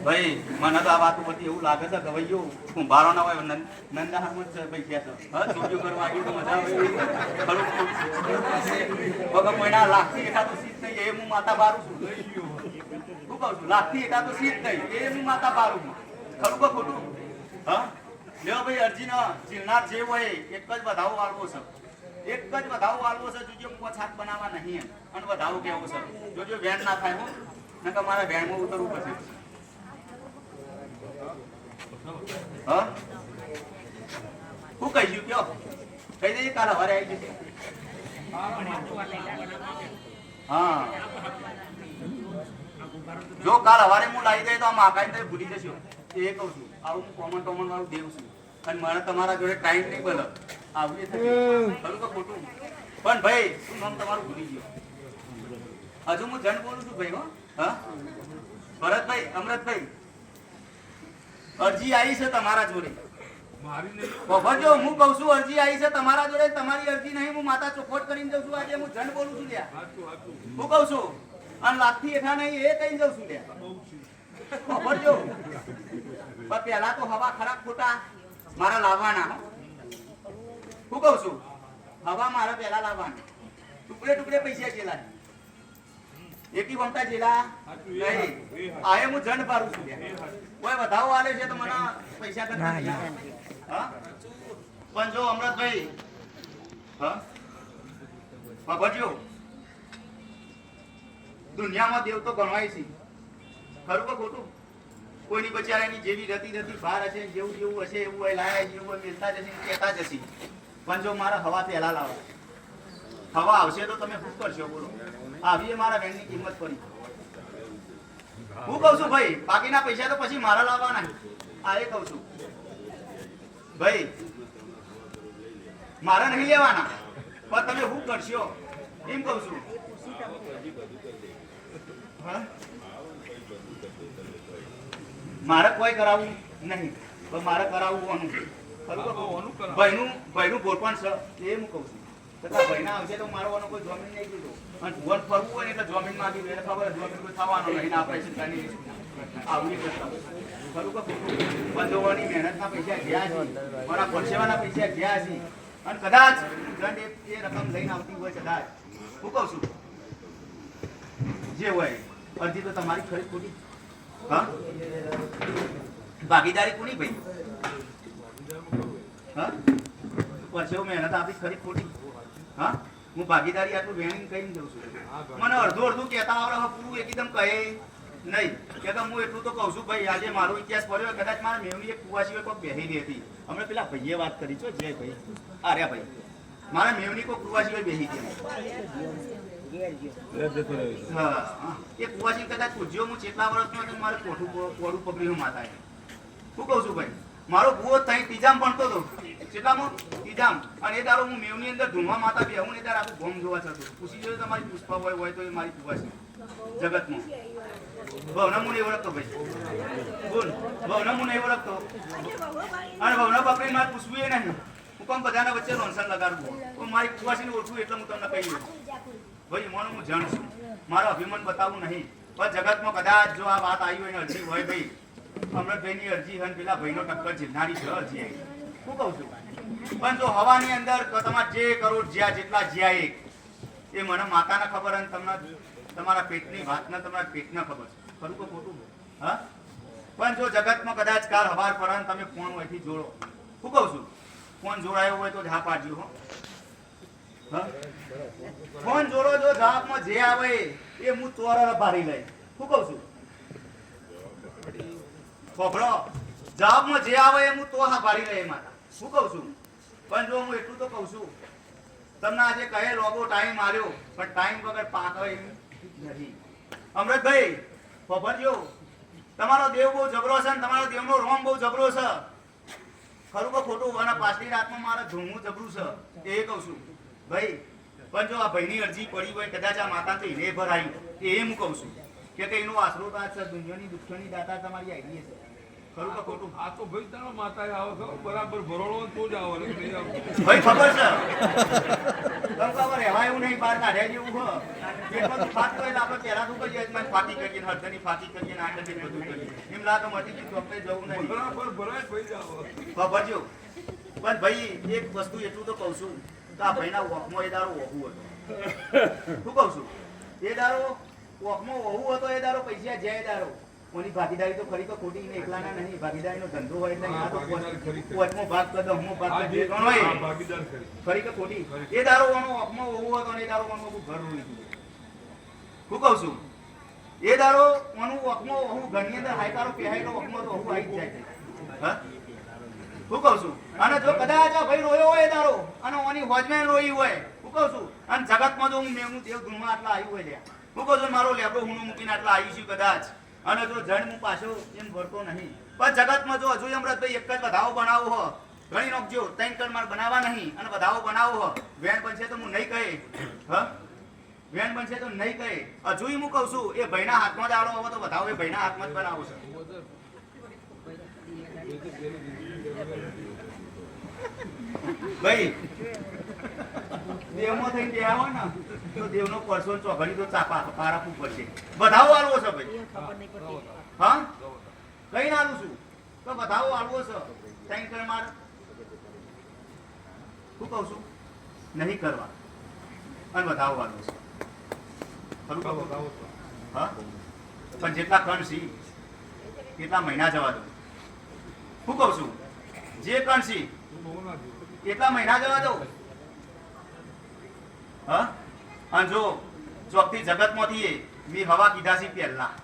ભાઈ મને તો આ વાત ઉપરથી એવું લાગે છે કે ભાઈ કુંભારો ના હોય નંદા હામ જ ભાઈ કે છે હા ચોરીઓ કરવા આવ્યું તો મજા આવે વગર મહિના લાખથી એકાદું સીટ નહીં એ હું માતા બારું છું શું કહું છું લાખથી એકાદું સીટ નહીં એ હું માતા બારું ખરું કે ખોટું હા લ્યો ભાઈ અરજીનો ચિરનાર જે હોય એક જ વધાવો વાળવો છે એક જ વધાવો વાળવો છે જોજો છાત બનાવવા નહીં અને વધાવો કેવો છે જોજો વેન ના થાય હું નકર મારા વેનમાં ઉતરવું પડશે હા હું કહીશું કયો કહી દઈએ કાલે હવારે આવી જશે હા જો કાલ હવારે હું લાવી દઈ તો આ માકાઈ ભૂલી જશો એ કહું છું આવું કોમન વાળું દેવ છું અને મારે તમારા જોડે ટાઈમ નહીં બને આવું ખરું તો ખોટું પણ ભાઈ શું નામ તમારું ભૂલી ગયો હજુ હું જન બોલું છું ભાઈ હો હા ભરતભાઈ અમૃતભાઈ અરજી આવી છે તમારા જોડે જો હું કઉ છું અરજી આવી છે તમારા જોડે તમારી અરજી નહીં હું માતા ચોખવટ કરીને જઉં છું આજે હું જન બોલું છું લ્યા હું કઉ છું અને લાખથી એઠા નહીં એ કઈ જઉં છું લ્યા ભરજો પણ પેલા તો હવા ખરાબ ખોટા મારા લાવવાના હું કઉ છું હવા મારા પેલા લાવવાના ટુકડે પૈસા જેલા એકી વમતા જેલા નહીં આએ હું જન પારું છું કોઈ વધાવો આલે છે તો મને પૈસા કરતા હા પણ જો અમૃતભાઈ હા બાબાજીઓ દુનિયામાં દેવ તો ગણવાય છે ખરું કે ખોટું કોઈની બચારાની જેવી રતી બહાર હશે જેવું હશે એવું હોય લાયા જેવું મેલતા જશે કહેતા જશે પણ જો મારા હવા પહેલા લાવો હવા આવશે તો તમે શું કરશો બોલો આવી મારા બેનની કિંમત પડી હું કહું છું ભાઈ બાકીના પૈસા તો પછી મારા લાવવાના આ એ કહું છું ભાઈ મારા નહીં લેવાના પણ તમે શું કરશો એમ કહું છું હા મારે કોઈ કરાવવું નહીં, પણ મારે કરાવવું ઓનું ખરું કે ભાઈનું ભોળપણ છે એ હું કહું છું. છતાં ભાઈના આવશે તો મારો ઓનો કોઈ જમીન નહીં દીધો અને ભુવન ફરવું હોય ને એટલે જમીન માંગી એને ખબર જમીન કોઈ થવાનો નહીં આપણે શીખવાની આવડી કરતા ખરું કે બંધોવાની મહેનતના પૈસા ગયા છે, મારા પરસેવાના પૈસા ગયા છે અને કદાચ દંડ એ રકમ લઈને આવતી હોય કદાચ હું કહું છું જે હોય અરજી તો તમારી ખરી ખોટી હા ભાગીદારી કોની ભાઈ હા પરસેવો મહેનત આપી ખરી ખોટી હા હું ભાગીદારી આટલું વેણીને કહીને જઉં છું. મને અડધું કહેતા આવડે પૂરું એકદમ કહે નહીં કે હું એટલું તો કહું છું ભાઈ આજે મારો ઇતિહાસ પડ્યો કદાચ મારા મેવની એક કુવાસી કોઈ બેસી હતી હમણાં પેલા ભાઈએ વાત કરી છો જય ભાઈ આર્યા ભાઈ મારા મેવની કોઈ કુવાસી હોય બેસી હતી હા એ કુવાસી કદાચ પૂછ્યો હું કેટલા વર્ષનો હતો મારે કોઠું પકડ્યું માતાએ શું કહું છું ભાઈ મારો ભૂવો થઈ ત્રીજામ ભણતો હતો કેટલામાં ત્રીજામ અને એ દારો હું મેવની અંદર ધૂમવા માતા બે હું એ દાર આખું ગોમ જોવા જતો પૂછી જોયું તમારી પુષ્પા હોય તો એ મારી કુવાસી જગતમાં ભવના હું નહીં ઓળખતો ભાઈ બોલ ભવના હું નહીં ઓળખતો અને ભવના પકડીને મારે પૂછવું એ નહીં હું કોમ બધાના વચ્ચે લોન્સન લગાડવું તો મારી કુવાસીને ઓળખું એટલે હું તમને કહી દઉં ભાઈ મને હું જાણ છું મારો અભિમાન બતાવવું નહીં પણ જગતમાં કદાચ જો આ વાત આવી હોય ને અરજી હોય ભાઈ અમૃતભાઈની અરજી હોય પેલા ભાઈનો ટક્કર જીતનારી છે અરજી આવી શું કહું છું પણ જો હવાની અંદર તમારે જે કરોડ જ્યાં જેટલા જ્યાં એક એ મને માતાને ખબર અને તમને તમારા પેટની વાતને તમારા પેટને ખબર છે ખરું કે ખોટું હા પણ જો જગતમાં કદાચ કાલ હવાર પર તમે ફોન હોયથી જોડો શું કહું છું ફોન જોડાયો હોય તો જ હા પાડજો હો ફોન જોડો જો જવાબમાં જે આવે એ હું ચોર ભારી લઈ શું કહું છું ખબરો જવાબમાં જે આવે એ હું તો હા ભારી લઈ માતા શું કહું છું પણ જો હું એટલું તો કહું છું તમને આજે કહે લોગો ટાઈમ આવ્યો પણ ટાઈમ વગર પાક હોય નથી અમૃતભાઈ ખબરજો તમારો દેવ બહુ જબરો છે ને તમારો દેવનો રોમ બહુ જબરો છે ખરું કે ખોટું અને પાછલી રાતમાં મારે ધૂમું જબરું છે એ કહું છું ભાઈ પણ જો આ ભાઈની અરજી પડી હોય કદાચ આ માતા તો એને ભરાયું એ હું કહું છું કે એનો આશરો છે દુનિયાની દુઃખની દાતા તમારી આઈડી છે ખરું કે ખોટું આ તો ભાઈ તારા માતા આવે છે બરાબર ભરોળો તો જ આવે નહીં આવે ભાઈ ખબર છે તમ ખબર રહેવા એવું નહીં બહાર કાઢ્યા જેવું હો પેટમાં તો ફાટ તો આપણે પહેલા તો કહીએ જ ફાટી કરીએ હળદરની ફાટી કરીએ ને આટલે બધું કરીએ એમ લાગે મટી કે ચોકડે જવું નહીં બરાબર ભરાય ભાઈ જ આવે ખબર જો પણ ભાઈ એક વસ્તુ એટલું તો કહું છું કે આ ભાઈના વોકમાં એ દારો વહુ હતો શું કહું છું એ દારો વોકમાં વહુ હતો એ દારો પૈસા જાય દારો કોની ભાગીદારી તો ખરી તો ખોટી ને એકલાના નહીં ભાગીદારીનો ધંધો હોય એટલે આ તો પોચમો ભાગ કદો હમો ભાગ કદો જે ગણો હોય ભાગીદાર ખરી કે ખોટી એ દારો વાનો વોકમાં વહુ હતો ને એ દારો વાનો ઘર રોઈ દીધું શું કહું છું એ દારો વાનું વોકમાં વહુ ઘરની અંદર હાયકારો પહેરાયેલો વોકમાં તો વહુ આવી જ જાય હા શું કહું છું અને જો કદાચ આ ભાઈ રોયો હોય દારો અને ઓની હોજમેન રોઈ હોય શું કહું છું અને જગતમાં જો હું મેમનું દેવ ધૂળમાં આટલા આવ્યું હોય લ્યા શું કહું છું મારો લેબડો હું મૂકીને આટલા આવી છું કદાચ અને જો જણ હું પાછો એમ ભરતો નહીં પણ જગતમાં જો હજુ અમૃતભાઈ એક જ વધાવો બનાવો હો ઘણી નોખજો 3 કણ માર બનાવવા નહીં અને વધાવો બનાવો હો વેન બનશે તો હું નહીં કહે હા વેન બનશે તો નહીં કહે હજુ હું કહું છું એ ભાઈના હાથમાં જ આવો તો વધાવો એ ભાઈના હાથમાં જ બનાવો છે ભાઈ દેવમાં થઈને ગયા હોય ને તો દેવનો પરસો ચોઘડી તો ચાપા પારાપું પડશે વધાવો આલવો છે ભાઈ હા કઈ આલું છું તો વધાવો આલવો છે ત્રણ કણ માર શું કહું છું નહીં કરવા અને વધાવો આલવો છે ખરું કહું હા પણ જેટલા કણ સી કેટલા મહિના જવા દો શું કહું છું જે કણ સી એટલા મહિના જવા દો હા અને જો ચોકથી જગતમાંથી મેં હવા કીધા છે પહેલા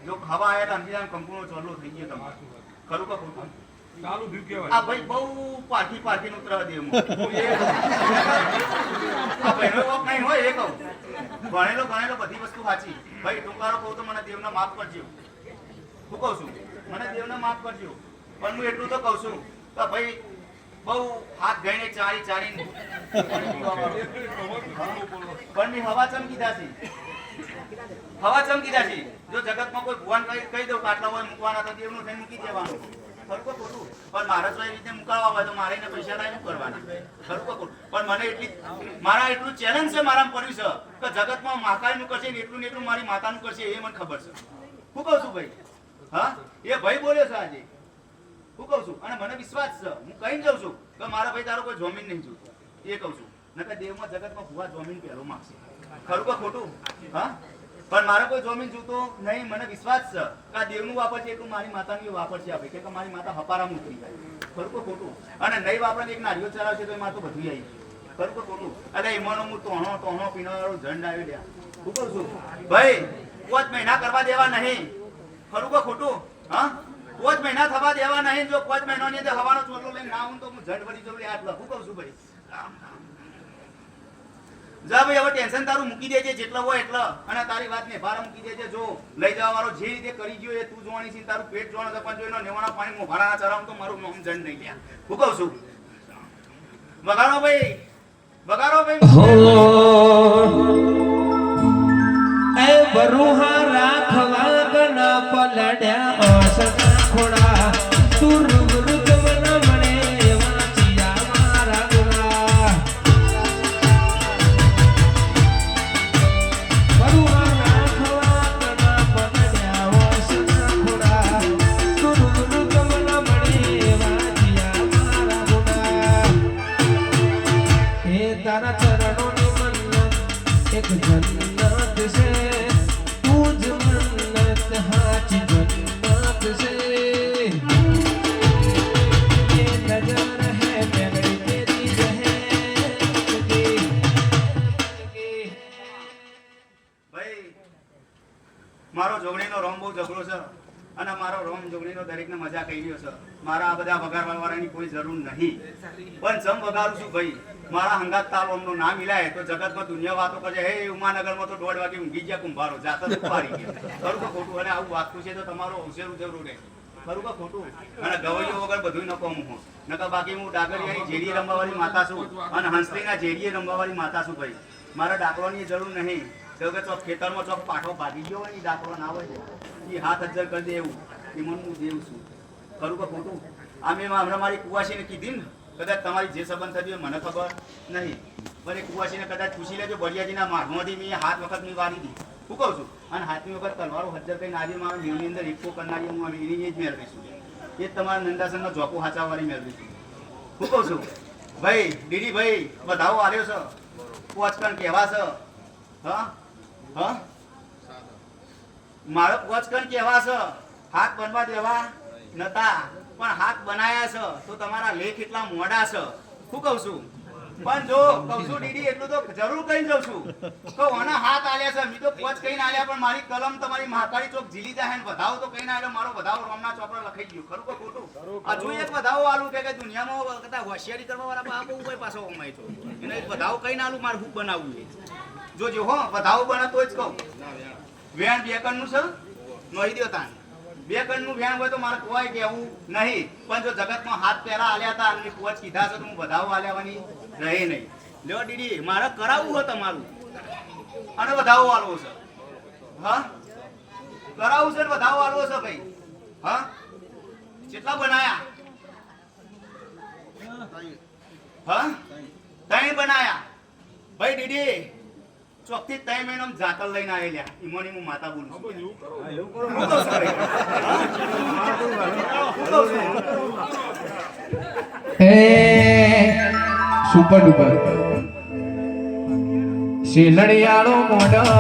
જો હવા આવ્યા સમજી જાય કંકુનો ચોલો થઈ ગયો તમારે ખરું કે ખોટું ચાલુ થયું કેવાય આ ભાઈ બહુ પારથી નું ઉતરવા દે ભણેલો નહીં હોય એ કહું ભણેલો બધી વસ્તુ સાચી ભાઈ ટૂંકારો કહું તો મને દેવને માફ કરજો શું કહું છું મને દેવને માફ કરજો પણ હું એટલું તો કહું છું કે ભાઈ બહુ હાથ ગઈને ચારી પણ મેં હવા ચમ કીધા છે હવા ચમકીદા છે. જો જગતમાં કોઈ ભગવાન કહી દઉં કે આટલા હોય મૂકવાના તો દેવનું થઈને મૂકી દેવાનું. ખરું કે ખોટું? પણ મારે જો એ રીતે મુકાવવા હોય તો મારે એને પૈસા લાવીને શું કરવાના? ખરું કે ખોટું? પણ મને મારા એટલું ચેલેન્જ છે મારામાં પડ્યું છે કે જગતમાં માતાનું કરશે ને એટલું મારી માતાનું કરશે એ મને ખબર છે. શું કહું છું ભાઈ? હા, એ ભાઈ બોલ્યો છે આજે. શું કહું છું? અને મને વિશ્વાસ છે, હું કઈ જાઉં છું કે મારા ભાઈ તારો કોઈ જમીન નહીં જોતું. એ કહું છું. નકર દેવમાં જગતમાં ભૂવા જમીન પહેલો માંગશે. ખરું કે ખોટું? હા, પણ મારે કોઈ જમીન જોતો નહીં. મને વિશ્વાસ છે કે આ દેવનું વાપરશે એટલું મારી માતાનું વાપરશે. આપે કે મારી માતા હપારામાં ઉતરી જાય. ખરું કે ખોટું? અને નહીં વાપરે એક નારિયો ચલાવશે તો એ મારે તો બધું આવી. ખરું કે ખોટું? એટલે એમાંનો હું ટોણો પીનારો ઝંડ આવી રહ્યા. શું કહું છું ભાઈ? 5 મહિના કરવા દેવા નહીં. ખરું કે ખોટું? હા, 5 મહિના થવા દેવા નહીં. જો 5 મહિનાની અંદર હવાનો ચોટલો લઈને ના આવું તો હું ઝંડ વળી જવું. આટલા શું કહું છું ભાઈ? જા ભાઈ, હવે ટેન્શન તારું મૂકી દેજે જેટલા હોય એટલા, અને તારી વાત ને ભાર મૂકી દેજે. જો લઈ જવા વાળો જે રીતે કરી ગયો એ તું જોવાની છે, તારું પેટ જોવાનું છે. પણ જો એનો નેવાના પાણી મોભારાના ચરાવું તો મારું નામ જણ નહીં લ્યા. હું કહું છું વગાડો ભાઈ, વગાડો ભાઈ. એ બરુહા રાખવા ગના પલડ્યા સદા ખોડા તું રૂબરૂ મને મળે વાંચિયા મારા ગુના. બરુહા રાખવા ગના પલડ્યા સદા ખોડા તું રૂબરૂ મને મળે વાંચિયા મારા ગુના. એ તારા ચરણોની મન્નત એક જન્નત છે, તું જ મન્નત હાચી જન્નત છે. ये नजर है मेरी तेरी जहर ભાઈ, મારો જોગણીનો રોમ બહુ જબરો છે અને મારો રોમ જોગણીનો દરેકને મજા કહી રહ્યો છે. મારા આ બધા વગાડવા વાળાની કોઈ જરૂર નહીં. પણ જમ વગાડું છું ભાઈ. મારા હંગાત તાલ ઓમનું નામ મિલાય તો જગતમાં દુનિયા વાતો કરે. હે ઉમાનગરમાં તો 1:30 વાગે ઊંઘી ગયા કુંભારો, જાતર ઉપાડી ગયા. ખરું કે ખોટું? અને આવું વાગતું છે તો તમારો અવસર જરૂર રહે. ખરું કે ખોટું? અને ગવૈયો વગર બધું નકો હું નકર બાકી હું ડાગરિયાની જેડીએ રમવાવાળી માતા છું અને હંસલીના જેડીએ રમવાવાળી માતા છું ભાઈ. મારા ડાકરોની જરૂર નહીં. કે ચોક ખેતરમાં ચોક પાઠો ભાગી ગયો હોય ને ડાકરો ના હોય એ હાથ હજાર કરી દે એવું એ મને હું દેવ છું. ખરું કે ખોટું? આ મેં હમણાં મારી કુવાસીને કીધી ને, કદાચ તમારી જે સંબંધ થતી હોય મને ખબર નહીં, પણ એ કુવાસીને કદાચ પૂછી લેજો. બળિયાજીના માઢમાંથી મેં 7 વખત મેં વારી દી. શું કહું છું? અને 7મી વખત તલવારો હજાર કઈ નારી મારા મેળની અંદર એકકો કરનારી હું એની જ મેળવીશું. એ જ તમારા નંદાસનનો જોકો હાચાવાળી મેળવીશું. શું કહું છું ભાઈ? દીદી ભાઈ બધાઓ આવ્યો છે, પોચકણ કહેવા છે. હા હા, મારો પોચકણ કહેવા છે. હાથ બનવા દેવા નતા, પણ હાથ બનાયા છે તો તમારા લેખ એટલા મોડા છે. શું કહું છું? પણ જો કહું છું દીદી એટલું તો જરૂર કહી જાઉં છું તો ઓના હાથ આલ્યા છે. મી તો પોચ કહીને આલ્યા, પણ મારી કલમ તમારી મહાકાળી ચોક ઝીલી જાય ને વધાવો તો કહીને આલ્યો. મારો વધાવો રોમના ચોપડા લખાઈ ગયો. ખરું કે ખોટું? હજુ એક વધાવો આલું કે દુનિયામાં કદાચ હોશિયારી કરવા વાળા બા બહુ કોઈ પાછો અમાય તો એને એક વધાવો કહીને આલું મારે શું બનાવવું છે. જોજો હો, વધાવો બને તો જ કહું. વેણ 2 કણનું છે, નોહી દો તાન. 2 કણનું વેણ હોય તો મારે કોઈ કહેવું નહીં. પણ જો જગતમાં હાથ પહેલા આલ્યા હતા અને પોચ કીધા છે તો હું વધાવો આલ્યાવાની રહે નહીં. લ્યો દીદી, મારે કરાવવું હોય તમારું અને વધાવો આલવો છે. હા, કરાવવું છે ને વધાવો આલવો છે ભાઈ. હા, કેટલા બનાયા? હા, 3 બનાયા ભાઈ. દીદી ચોકથી 3 મહિનો જાતલ લઈને આવેલા. ઈમોની હું માતા બોલું છું. સુપર ડુપર શેલડિયાળો મોડલ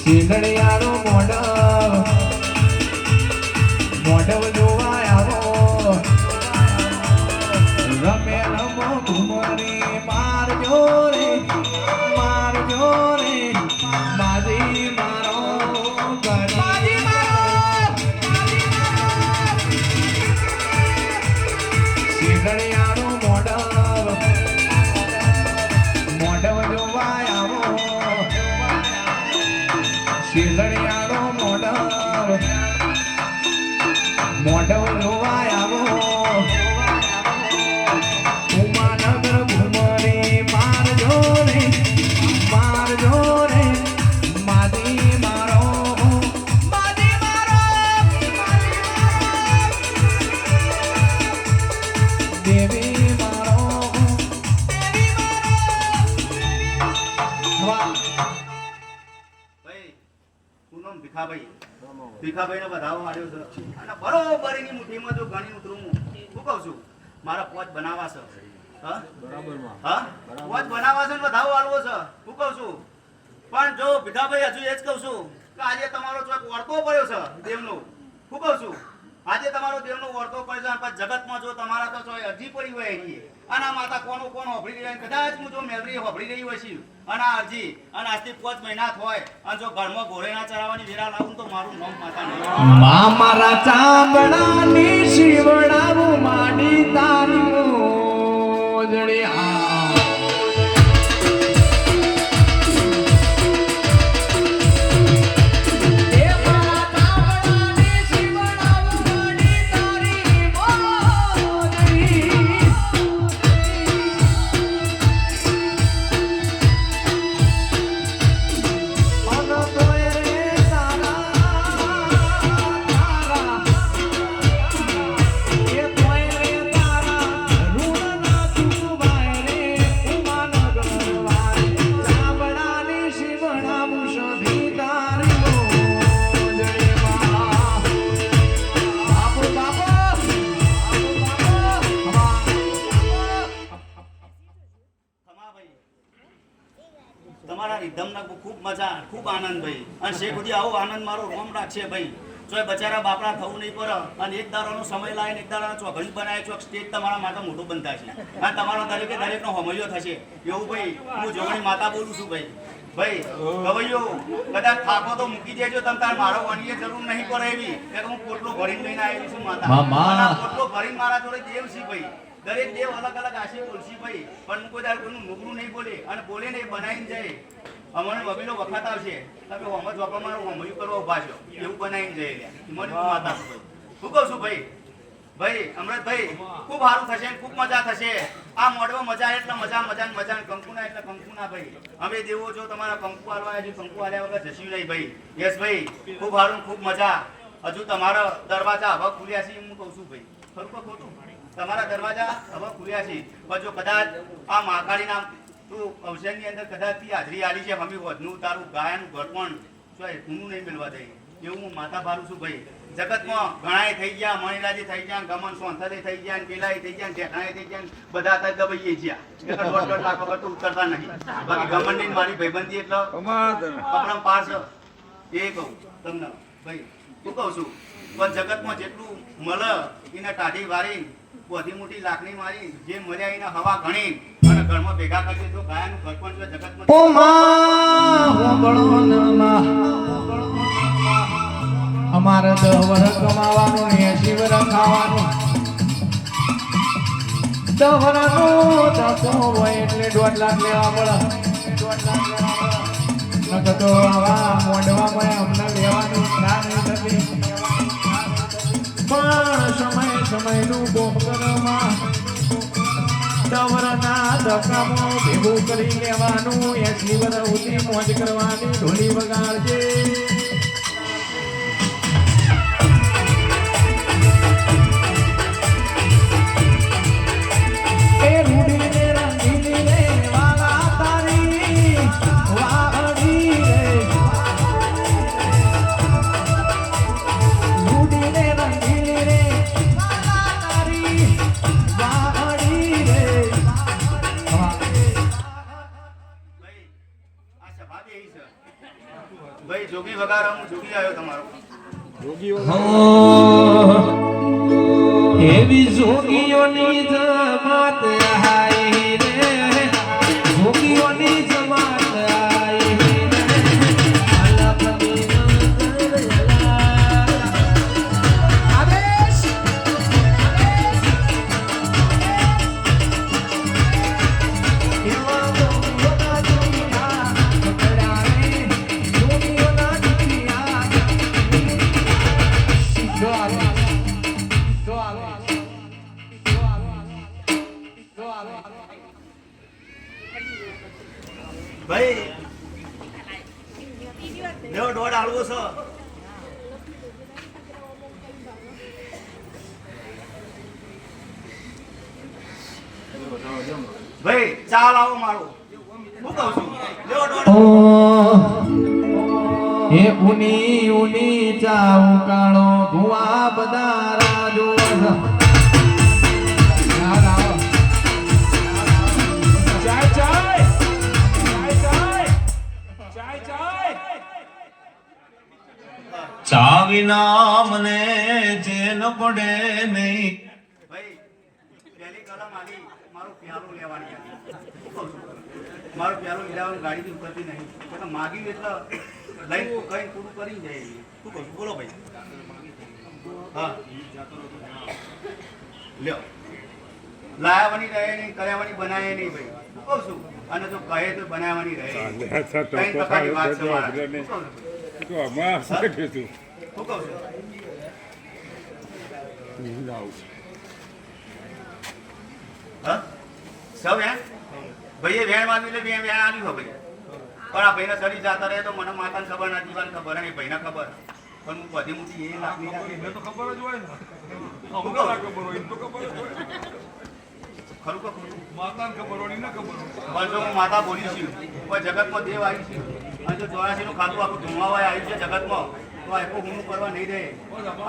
શેલડિયાળો મોડલ જોવા આવો રમે રમો ઘુમરી મારજો રે મારી મારો શેલડિયાળો મોડલ જોવા આવો શેલડિયાળો ભાઈ તું નામ ભીખાભાઈને વધાવો આવ્યો છે અને બરોબર એની મુઠ્ઠીમાં જો ગણી ઉતરું હું કહું છું મારા પોચ બનાવવા છે હા પોચ બનાવવા છે ને વધાવો આલવો છે હું કહું છું પણ જો ભીખાભાઈ હજુ એ જ કહું છું કે આજે તમારો ચોક વર્તો પડ્યો છે દેવનો હું કહું છું આજે તમારો દેવનો વર્તો પડ્યો છે જગતમાં જો તમારા તો અરજી પડી હોય એની અને આ માતા કોનો હોભળી રહી કદાચ હું જો મેલરી હોભળી રહી હોય છે અને આ અરજી અને આજથી 5 મહિના હોય અને જો ઘરમાં ઘોડે ના ચરાવવાની વેરા લાવું તો મારું નામ માતા નહીં મારા ચામડાની શિવડાવું માડી તારી મોજડી તમારા રીધમના ખૂબ મજા ખૂબ આનંદ ભાઈ અને શેખ સુધી આવો આનંદ મારો રોમ રાખશે ભાઈ જો બચારા બાપડા થવું નહીં પર અને એક દાડાનો સમય લાવીને એક દાડાનો ચોઘડી બનાવે છો સ્ટેજ તમારા માટે મોટું બનતા છે અને તમારો દરેકે દરેકનો હોમૈયો થશે એવું ભાઈ હું જોગણી માતા બોલું છું ભાઈ ગવૈયો કદાચ થાકો તો મૂકી દેજો તમે તાર મારો વણીએ જરૂર નહીં પડે એવી કે હું પોટલો ભરીને લઈને આવી છું માતા પોટલો ભરીને મારા જોડે દેવ છે ભાઈ દરેક દેવ અલગ અલગ આશે બોલશી ભાઈ પણ હું કોઈ કોઈનું નુકરું નહીં બોલે અને બોલે ને બનાવીને જાય અમને વકીલો વખત આવશે તમે હોમજ વાપર મારું હોમયું કરવા ઉભા છો એવું બનાવીને જાય મને માતા શું કહું છું ભાઈ અમૃતભાઈ ખૂબ સારું થશે ખૂબ મજા થશે આ મોડવા મજા એટલે મજા કંકુના એટલે કંકુના ભાઈ અમે દેવો જો તમારા કંકુ આલવા હજુ કંકુ આલ્યા વગર જશું નહીં ભાઈ યસ ભાઈ ખૂબ સારું ખૂબ મજા હજુ તમારા દરવાજા હવે ખુલ્યા છે હું કહું છું ભાઈ ખરું કે ખોટું તમારા દરવાજા હવે ખુલ્યા છે પણ જો કદાચ આ મહાકાળીના તું અવસરની અંદર કદાચ હાજરી આલી છે હમી વધનું તારું ગાયનું ઘટપણ ઊનું નહીં મેળવા દે એવું હું માતા ભારું છું ભાઈ જગતમાં ઘણાએ થઈ ગયા મણીલાજી થઈ ગયા ગમન સોંથરે થઈ ગયા પેલાએ થઈ ગયા ઢેકાએ થઈ ગયા બધા હતા દબાઈએ ગયા 1.5 લાખ વગર તો ઉતરતા નહીં બાકી ગમન ની મારી ભાઈબંધી એટલે કપડા પાસ એ કહું તમને ભાઈ હું કહું છું પણ જગતમાં જેટલું મળે એને ટાઢી વારી બધી મોટી લાકડી મારી જે મળ્યા એને હવા ગણી અને ઘરમાં ભેગા કરી તો ગાયનું ઘરપણ જો જગતમાં ઓ માં હોબળોનમાં અમારે 10 વર્ષ કમાવાનું ને 80 વર્ષ ખાવાનું 10 વર્ષનો ધક્કો હોય એટલે 1.5 લાખ લેવા પડે 1.5 લાખ લેવા પડે નકર તો આવા મોઢવામાં અમને લેવાનું ના નહીં થતી પણ સમયનું બોમ કરવામાં દવરના ધક્કામાં ભેગું કરી લેવાનું 80 વર્ષ સુધી મોજ કરવાની ઢોલી વગાડજે ભાઈ જોગી વગાડો હું જોગી આવ્યો તમારો એવી જોગીઓની જમાત આઈ રે જોગીઓની જમાત આઈ રે આદેશ ભાઈ લેવો દોડ આલવો છે ભાઈ ચાલ આવો મારો હું કહું છું લ્યો ઓ દોડ એ ઉની ઉની ચાઉ કાળો ભુવા બધા રાજો ચાય ચાય ચાય ચાય ચાય ચાય ચા વિના મને ચેન પડે નહીં. ભાઈ પહેલી કલમ આલી મારું પ્યાલું લેવાની હતી. હું કહું છું મારું પ્યાલું લેવાનું ગાડીથી ઉતરતી નહીં એટલે માગ્યું એટલે લઈ કઈ પૂરું કરી જાય. શું કહું છું બોલો ભાઈ. હા લ્યો લાયાવાની રહે નહીં કર્યાવાની બનાવે નહીં ભાઈ. હું કહું છું અને જો કહે તો બનાવવાની રહે નહીં. કઈ પ્રકારની વાત છે મારા. શું કહું છું? તો આમાં શું કીધું શું કહું છું હા સૌ વેણ ભાઈએ વેણ માંગ્યું એટલે વેણ આલ્યું હો ભાઈ. પણ આ ભાઈને સડી જાતા રહે તો મને માતાને ખબર ના જીવાને ખબર નહીં ભાઈને ખબર પણ હું બધી મોટી એ લાગણી રાખી એને તો ખબર જ હોય ને અમને ના ખબર હોય એમ તો ખબર જ હોય ખરું કે ખોટું માતાને ખબર હોય ને ખબર હોય પણ જો હું માતા બોલી છું પણ જગતમાં દેવ આવી છે અને જો 84 નું ખાતું આખું ધુમાવાય આવ્યું છે જગતમાં તો આખું હું કરવા નહીં દે.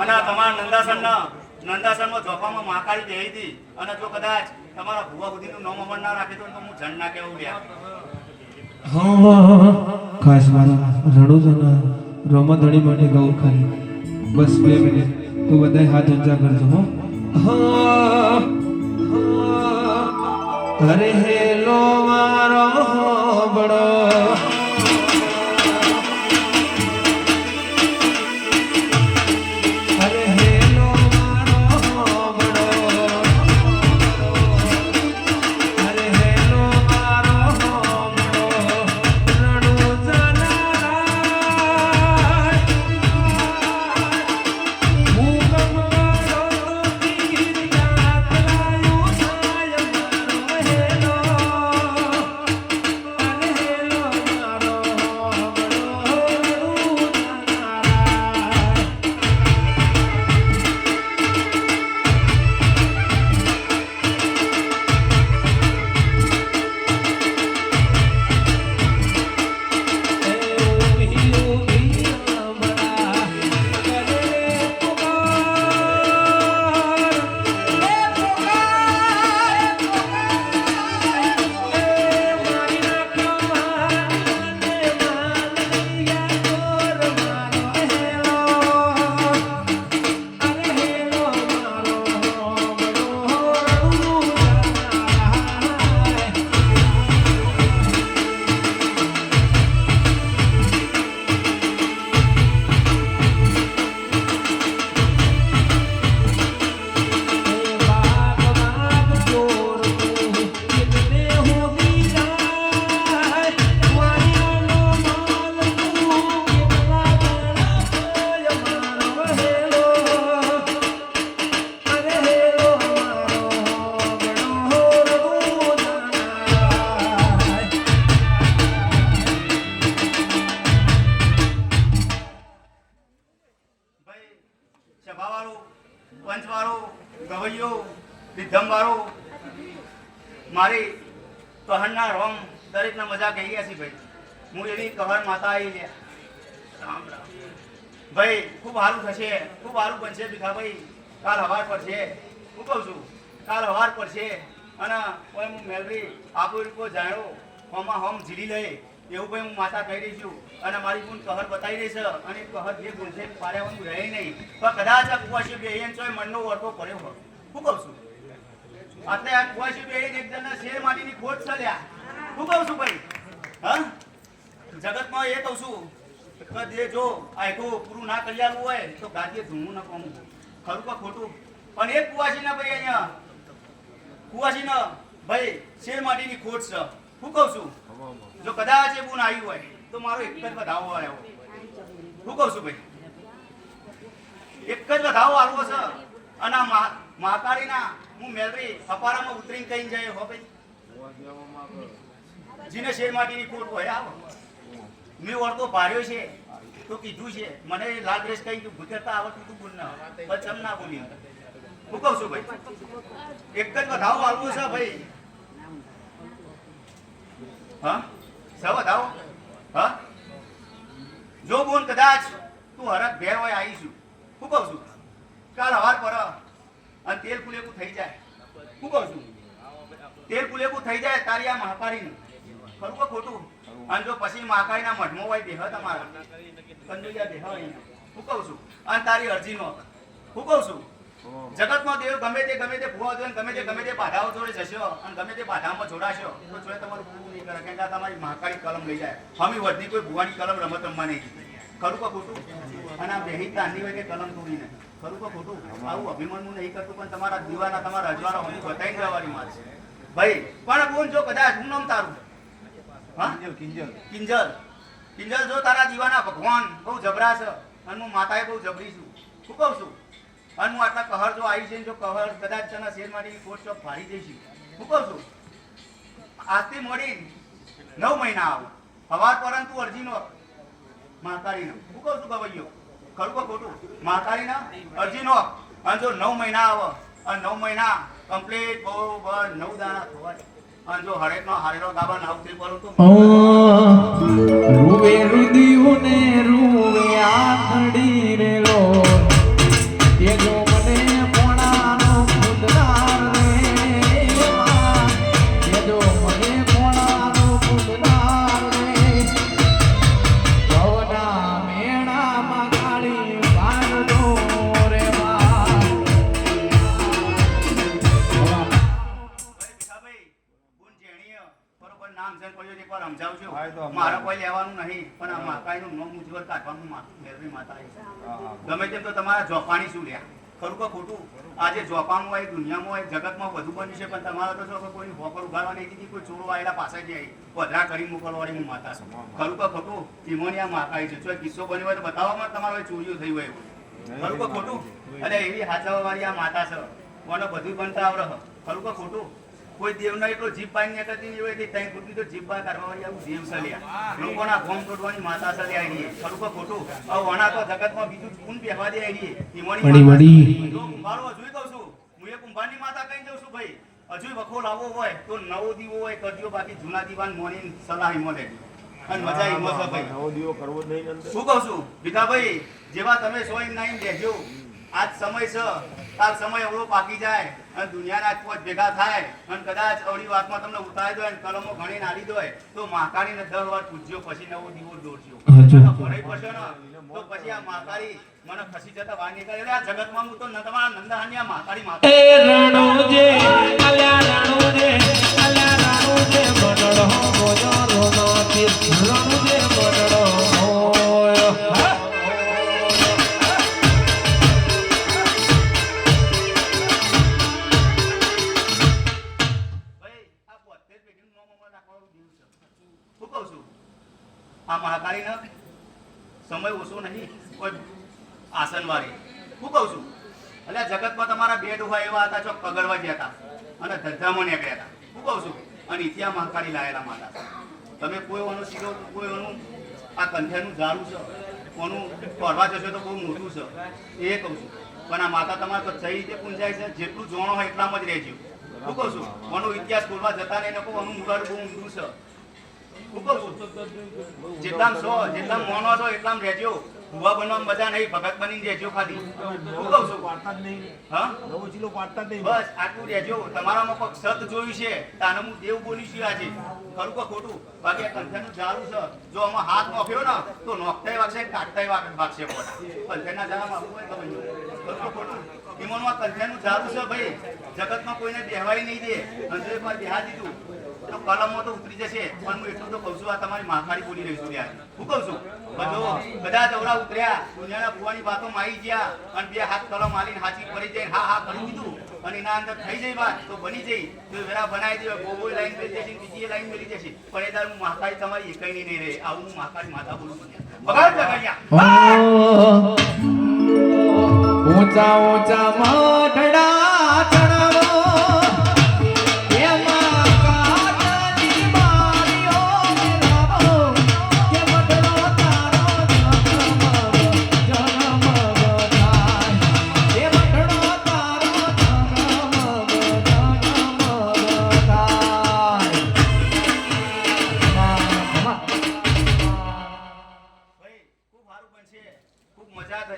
અને આ તમારા નંદાસનમાં જોફામાં મહાકાળી બેહી હતી અને જો કદાચ તમારા ભુવા બુદ્ધિનું નામ અમર ના રાખે તો હું જણ ના કેવું લ્યા. હા ખાસ મારા રણુજના રમતણી માટે ગૌ ખાલી બસ 2 મિનિટ તો બધાય હાથ ઊંચા કરજો હો. અરે હેલો મારો બડો સભાવાળું પંચવાળું ગવૈયો વિધમવાળું મારી કહરના રોમ દરેકના મજા કહી ગયા છે ભાઈ. હું એવી કહર માતા આવી લ્યા. રામ રામ ભાઈ ખૂબ સારું થશે ખૂબ સારું બનશે ભીખાભાઈ. કાલ હવાર પડશે હું કહું છું કાલ હવાર પડશે અને કોઈ હું મેળવી આપણું કોઈ જાણ્યો હોમાં હોમ ઝીલી લે એવું ભાઈ હું માતા કહી રહી છું અને મારી ગુણ કહર બતાવી રહી છે અને કહર જે બોલશે પાડ્યાવાનું રહે નહીં પણ કદાચ આ કુવાસી બેહીને ચોય મનનો વર્તો પડ્યો હોય. શું કહું છું એટલે આ કુવાસી બેહીને એક જણના શેર માટીની ખોટ છે લ્યા. શું કહું છું ભાઈ હા જગતમાં એ કહું છું કે જે જો આખું પૂરું ના કરી આલવું હોય તો ગાદીએ ધૂમું ના કોમું ખરું કે ખોટું. પણ એક કુવાસીના ભાઈ અહીંયા કુવાસીના ભાઈ શેર માટીની ખોટ છે. શું કહું છું જો કદાચ એ ગુણ આવ્યું હોય તો મારો એક જ વધાવો આવ્યો. શું કહું છું ભાઈ એક જ વધાવો આવ્યો છે અને મહાકાળીના હું મેળવી અપારામાં ઉતરીને કઈ જાય હો ભાઈ જીને શેર માટીની ખોટ હોય આવો મેં વળતો ભાર્યો છે તો કીધું છે મને લાલ ડ્રેસ કઈ ભૂતરતા આવડતું તું બોલ ના બચમ ના બોલી. શું કહું છું ભાઈ એક જ વધાવો આવ્યો છે ભાઈ. હા સૌ બતાવો હા જો બોન કદાચ તું હરખ ઘેર હોય આવીશું શું કહું છું કાલ હવાર પર અને તેલ ફુલેકું થઈ જાય શું કહું છું તેલ ફુલેકું થઈ જાય તારી આ મહાકાળીનું ખરું કે ખોટું અને જો પછી મહાકાળીના મઠમાં હોય દેહ તમારા કંદુરિયા દેહ અહીંયા હું કહું છું અને તારી અરજી નો હું કહું છું જગતમાં દેવ ગમે તે ભૂવા જોઈને ગમે તે બાધાઓ જોડે જશો અને ગમે તે બાધામાં જોડાશો તો જોડે તમારું પૂરું નહીં કરે કેમ કે તમારી મહાકાળી કલમ લઈ જાય હમી વધની કોઈ ભૂવાની કલમ રમત રમવા નહીં ખરું કે ખોટું અને આ બેહી તાંડી હોય કે કલમ તોડી નહીં ખરું કે ખોટું આવું અભિમાનનું નહીં કરતું પણ તમારા દીવાના તમારા અજવાળા હું બતાવી જવાની વાત છે ભાઈ પણ બોલ જો કદાચ હું નામ તારું હા કિંજલ જો તારા દીવાના ભગવાન બહુ જબરા છે અને હું માતાએ બહુ જબરી છું શું કહું છું અને હું આટલા કહર જો આવી છે જો કહર કદાચ તને શેર મારી કોર્ટ ચોક ફાડી જઈશું શું કહું છું આજથી મોડી 9 મહિના આવું હવાર પરંતુ અરજીનો મહાકાળીનો શું કહું છું ગવૈયો ખરું કે ખોટું મહાકાળીના અરજીનો અને જો 9 મહિના આવે અને 9 મહિના કમ્પ્લીટ બહુ 9 દાણા થવા અને જો હરેકનો હારેલો ગાબા નાવથી કરું તો રૂવે રુદિયું ને રૂવે આખડી રેલો તે જો મને પોણાનો ફૂલદાર રે તે જો મને પોણાનો ફૂલદાર રે ભવના મેણામાં કાળી બાંધો રે નામ છે કોઈ એકવાર સમજાવજો મારે કોઈ લેવાનું નહીં પણ આ મહાકાળીનું નામ ઉજ્જવળ કાઢવાનું મેરવી માતા છે ગમે તેમ તો તમારા જોપાણી શું લ્યા ખરું કે ખોટું આજે જોપાનું હોય દુનિયામાં હોય જગતમાં વધુ બન્યું છે પણ તમારા તો જો કોઈ હોકર ઉગાડવા નહીં દીધી કોઈ ચોરો આવેલા પાસે જાય વધરા કરી મોકલવાળી હું માતા છું ખરું કે ખોટું ઈમોની આ મહાકાળી છે જો કિસ્સો બન્યો હોય તો બતાવવામાં તમારે ચોરીઓ થઈ હોય ખરું કે ખોટું અને એવી હાચવવાળી આ માતા છે મને બધું બનતા આવડે ખરું કે ખોટું કોઈ દેવના એટલો જીભ પાઈ નીકળતી નહીં હોય કે ત્યાં ખોટી તો જીભ બહાર કાઢવાની આવું દેવ સલ્યા લોકોના ગોમ તોડવાની માતા સલ્યા આવીએ ખરું કે ખોટું હવે વણા તો જગતમાં બીજું કોણ બેહવા દે આવીએ ઈમોની જો કુંભારો હજુ કહું છું હું એ કુંભારની માતા કહી દઉં છું ભાઈ હજુ વખો લાવવો હોય તો નવો દીવો હોય કરજો બાકી જૂના દીવાન મોની સલાહ ઈમો લે અને મજા ઈમો છે ભાઈ નવો દીવો કરવો જ નહીં શું કહું છું ભીખાભાઈ જેવા તમે સોઈ નાઈ દેજો આજ સમય છે તાર સમય એવડો પાકી જાય અને દુનિયાના પોચ ભેગા થાય અને કદાચ અવળી વાતમાં તમને ઉતારી દો અને કલમો ઘણી નાલી દો તો મહાકાળીને 10 વાર પૂજ્યો પછી નવો દીવો દોરજો ભરાઈ પડશે ને તો પછી આ મહાકાળી મને ખસી જતા વાર નીકળે આ જગતમાં હું તો તમારા નંદાહાની આ મહાકાળી માતા એ રણુજે અલ્યા રણુજે બડડો ગોજો રોનો તી રણુજે બડડો ઓય આ મહાકાળીનો સમય ઓછો નહીં કોઈ આસનવાળી હું કહું છું એટલે જગતમાં તમારા બે ડોહા એવા હતા જો પગડવા ગયા હતા અને ધંધામાં નીકળ્યા હતા હું કહું છું અને ઇતિહાસ મહાકાળી લાયેલા માતા તમે કોઈ વાનું સીધો કોઈ વાનું આ કંઠેનું ઝાડું છે કોનું ફરવા જશો તો બહુ મોટું છે એ કહું છું પણ આ માતા તમારે તો જઈ રીતે પૂંજાય છે જેટલું જોણો હોય એટલામાં જ રહેજો હું કહું છું કોનો ઇતિહાસ બોલવા જતા નહીં કહું આનું મુગાડું બહુ ઊંડું છે જેટલા મોનો છો એટલા રહેજો ભૂવા બનવા મજા નહીં ભગત બનીને રહેજો ખાલી હું કહું છું બસ આટલું રહેજો તમારામાં કોઈ સત જોયું છે તાને હું દેવ બોલી છું આજે ખરું કે ખોટું બાકી કંઠેનું ઝાડું છે જો આમાં હાથ નોખ્યો ને તો નોખતાય વાગશે કાઢતાય વાગશે કંઠેના ઝાડામાં આવું હોય ખરું કે ખોટું ઈમોનું આ કંઠેનું ઝાડું છે ભાઈ જગતમાં કોઈને બેહવાય નહીં દે અને એકવાર બેહા દીધું તો કલમો તો ઉતરી જશે પણ હું એટલું તો કહું છું આ તમારી મહાકાળી બોલી રહી છું યાર હું કહું છું બધો બધા દવડા ઉતર્યા દુનિયાના ભુવાની વાતોમાં આવી ગયા અને બે હાથ કલમ આલીને હાચી પડી જાય હા કરી દીધું અને એના અંદર થઈ જાય વાત તો બની જાય તો વેરા બનાવી દે ગોગોઈ લાઈન મળી જશે બીજી લાઈન મળી જશે પણ એ દાર હું મહાકાળી તમારી એકઈ નહીં રહે આવું હું મહાકાળી માતા બોલું છું બગાડ જગ્યા ઊંચા ઊંચા મઢડા ચડાવો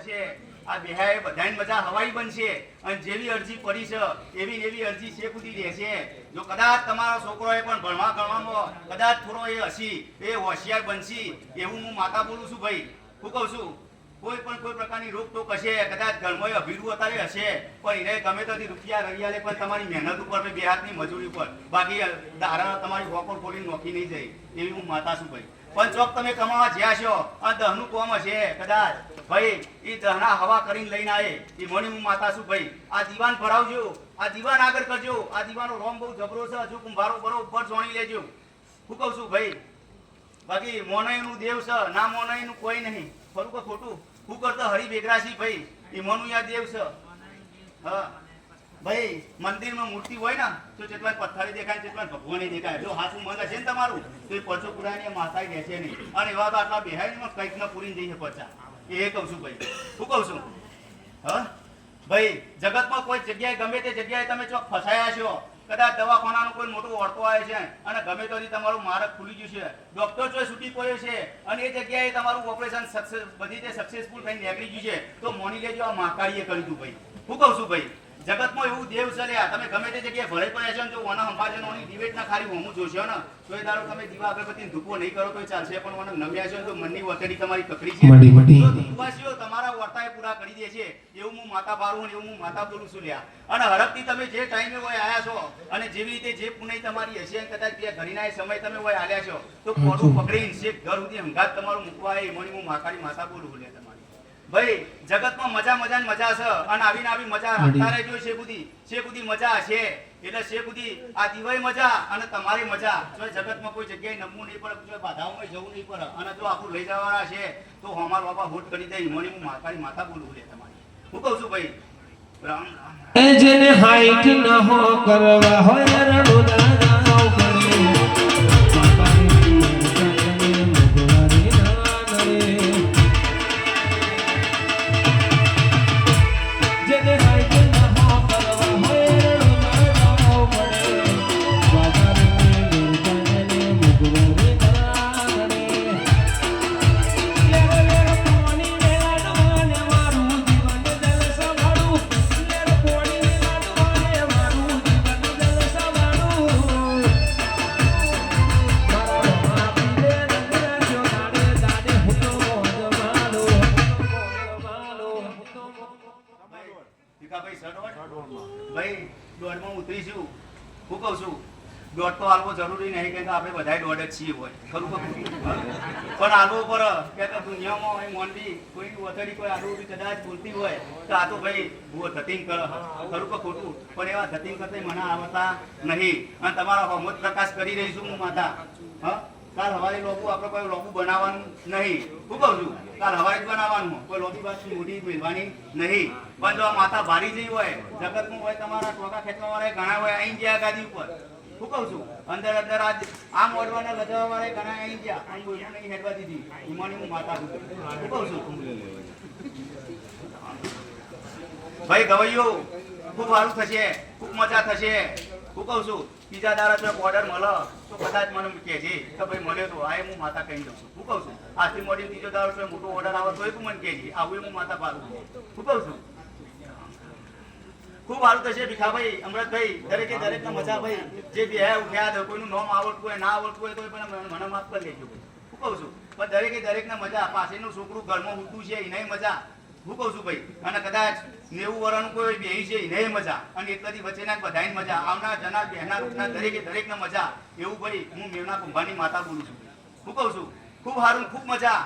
થશે. આ બેહાએ બધાની મજા હવાઈ બનશે અને જેવી અરજી પડી છે એવી ને એવી અરજી છે સુધી રહેશે. જો કદાચ તમારો છોકરો એ પણ ભણવા ગણવામાં કદાચ થોડો એ હસી એ હોશિયાર બનશી એવું હું માતા બોલું છું ભાઈ. હું કહું છું કોઈ પણ કોઈ પ્રકારની રોકટોક હશે, કદાચ ઘરમાં અભીરું અત્યારે હશે, પણ એને ગમે ત્યાંથી રૂપિયા રળિયાલે પણ તમારી મહેનત ઉપર બે હાથની મજૂરી ઉપર બાકી દારા તમારી વોકર ખોલીને નોખી નહીં જાય એવી હું માતા છું ભાઈ. પણ ચોક તમે કમાવા જ્યાં છો આ દહનું કોમ હશે કદાચ ભાઈ એ દહના હવા કરીને લઈને આવે એ મણી હું માતા છું ભાઈ. આ દીવાન ભરાવજો, આ દીવાન આગળ કરજો. આ દીવાનો રોમ બહુ જબરો છે, હજુ કુંભારો બરોબર જોણી લેજો. હું કહું છું ભાઈ બાકી મોનઈનું દેવ છે, ના મોનઈનું કોઈ નહીં. ખરું કે ખોટું? હું કરતો હરી બેગરાસી ભાઈ એ મોનું યા દેવ છે. હા ભાઈ મંદિરમાં મૂર્તિ હોય ને તો જેટલા પથ્થરી દેખાય જેટલા ભગવાન દેખાય. જો હાથું મન હશે ને તમારું તો એ પરચો પુરાની માથાએ બેસે નહીં. અને એવા તો આટલા બેહાય કંઈક ને પૂરી જઈ છે પચા. એ કહું છું ભાઈ. હું કહું છું હા ભાઈ જગતમાં કોઈ જગ્યાએ ગમે તે જગ્યાએ તમે ચોક ફસાયા છો, કદાચ દવાખાનાનો કોઈ મોટો ઓળખો આવે છે અને ગમે ત્યાંથી તમારું માર્ગ ખુલી ગયું છે, ડોક્ટર જો છૂટી પડ્યો છે અને એ જગ્યાએ તમારું ઓપરેશન બધી રીતે સક્સેસફુલ થઈને નીકળી ગયું છે તો મોની લેજો આ મહાકાળીએ કરી દીધું ભાઈ. હું કહું છું ભાઈ જગતમાં એવું દેવ છે લ્યા. તમે ગમે તે જગ્યાએ ભરાઈ પડ્યા છો ને જો વના સંભાળે ઓની ડિબેટ ના ખાલી હોમું જોશો ને તો એ દાડો તમે દીવા અગરબત્તી ધૂપો નહીં કરો તો ચાલશે, પણ મને નમ્યા છો તો મનની વતડી તમારી પકડી છે તો ધૂપવાસીઓ તમારા વર્તાએ પૂરા કરી દે છે એવું હું માતા પારું એવું હું માતા બોલું છું લ્યા. અને હરખથી તમે જે ટાઈમે હોય આયા છો અને જેવી રીતે જે પુણ્ય તમારી હશે કદાચ બે ઘડીના સમય તમે હોય આલ્યા છો તો પોડું પકડીને શેખ ઘર સુધી હંગાત તમારું મૂકવા એ મણી હું માકાળી માતા બોલું લ્યા તમારી ભાઈ. જગતમાં મજા મજા ને મજા છે અને આવીને આવી મજા રાખતા રહેજો. શેકુદી મજા છે એટલે શેકુદી આ દીવાય મજા અને તમારી મજા. જો જગતમાં કોઈ જગ્યાએ નમવું નહીં પડે, બાધાઓમાં જવું નહીં પડે અને જો આપણું લઈ જવાના છે તો અમાર બાપા હોટ કરી દે મને હું માતાની માતા બોલું લે તમારી. હું કહું છું ભાઈ રામ રામ. જેને હાઈટ ન હો કરવા હોય રણુદા જાવ કરે ભાઈ દોડમાં ઉતરીશું. હું કહું છું દોડ તો હાલવો જરૂરી નહીં કે આપણે બધા દોડ જ છીએ હોય ખરું કે પણ હાલવો પર કે દુનિયામાં અહીં મોંડી કોઈની વતડી કોઈ આડું કદાચ બોલતી હોય તો આ તો ભાઈ ભૂવો ધતિંગ કરે ખરું કે ખોટું? પણ એવા ધતિંગ કરતા મને આવતા નહીં અને તમારો હોમત પ્રકાશ કરી રહી છું હું માતા. હા કાલ હવારે લોબુ આપણે કોઈ લોબુ બનાવવાનું નહીં. હું કહું છું કાલ હવારે જ બનાવવાનું, કોઈ લોબી બાજુ મોટી મેળવાની નહીં. પણ જો આ માતા ભારી જઈ હોય જગતમાં હોય તમારા ટોકા ખેંચવા વાળા ઘણા હોય અહીં ગયા ગાદી ઉપર. હું કહું છું અંદર અંદર આમ ઓઢવાના લજાવવા વાળા ઘણા અહીં ગયા આમ બોલવું નહીં હેડવા દીધી ઈમાની હું માતા છું. હું કહું છું ભાઈ ગવૈયો ખૂબ સારું થશે, ખૂબ મજા થશે. હું કહું છું બીજા દાડા જો ઓર્ડર મળે તો કદાચ મને કહેજે કે ભાઈ મળ્યો તો આ હું માતા કહી દઉં છું. હું કહું છું આજથી મોડી ત્રીજો દાડો જો મોટો ઓર્ડર આવે તો તું મને કહેજે આવું હું માતા પાડું. હું કહું છું ખૂબ સારું થશે ભીખાભાઈ અમૃતભાઈ દરેકે દરેકને મજા ભાઈ જે બે ઉઠ્યા કોઈનું નામ આવડતું હોય ના આવડતું હોય તો પણ મને માફ કરી લેજો. હું કહું છું પણ દરેકે દરેકને મજા. પાસેનું છોકરું ઘરમાં ઉઠતું છે એને મજા. હું કહું છું ભાઈ અને કદાચ 90 વર્ષનું કોઈ બેહી છે એને મજા અને એટલી વચ્ચેના બધાની મજા. આવનાર જનાર બહેના રૂપના દરેકે દરેકને મજા. એવું ભાઈ હું મેવના કુંભારની માતા બોલું છું. હું કહું છું ખૂબ સારું ખૂબ મજા.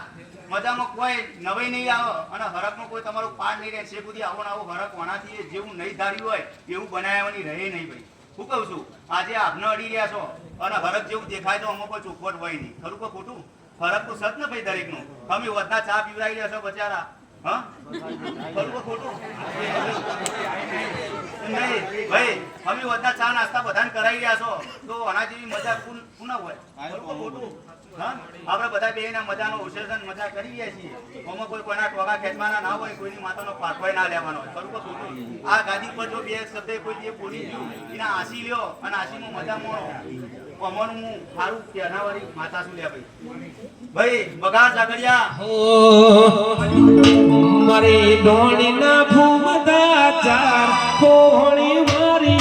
મજામાં કોઈ નવાઈ નહીં આવે અને હરકનો કોઈ તમારું પાર નહીં રહે. શેકુદી આવો આવો હરક વણાથી જેવું નહીં ધાર્યું હોય એવું બનાવવાની રહે નહીં ભાઈ. હું કહું છું આજે આપને અડી રહ્યા છો અને હરક જેવું દેખાય તો અમુક કોઈ ચોખવટ હોય નહીં. ખરું કે ખોટું? ફરક તો સત ને ભાઈ દરેકનું. તમે વધના ચા પીવડાવી રહ્યા છો બચારા. હા ખરું કે ખોટું? નહીં ભાઈ અમે વધના ચા નાસ્તા બધાને કરાવી રહ્યા છો તો આના જેવી મજા પૂના હોય. ખરું કે ખોટું? હા આપણે બધા બેના મજાનો ઉછેરન મજા કરી રહ્યા છીએ. આમાં કોઈ કોઈના ટોકા ખેંચવાના ના હોય, કોઈની માતાનો પાઠવાય ના લેવાનો હોય. ખરું કે ખોટું? આ ગાદી પર જો બે શબ્દ કોઈ જે બોલી ગયું એના આશી લ્યો અને આશીમાં મજા મોણો. અમોનું હું સારું ત્યાંનાવાળી માતા છું લ્યા ભાઈ બગાર જાગડિયા મારી ડોળીના ફૂમતા ચાર કોહળી મારી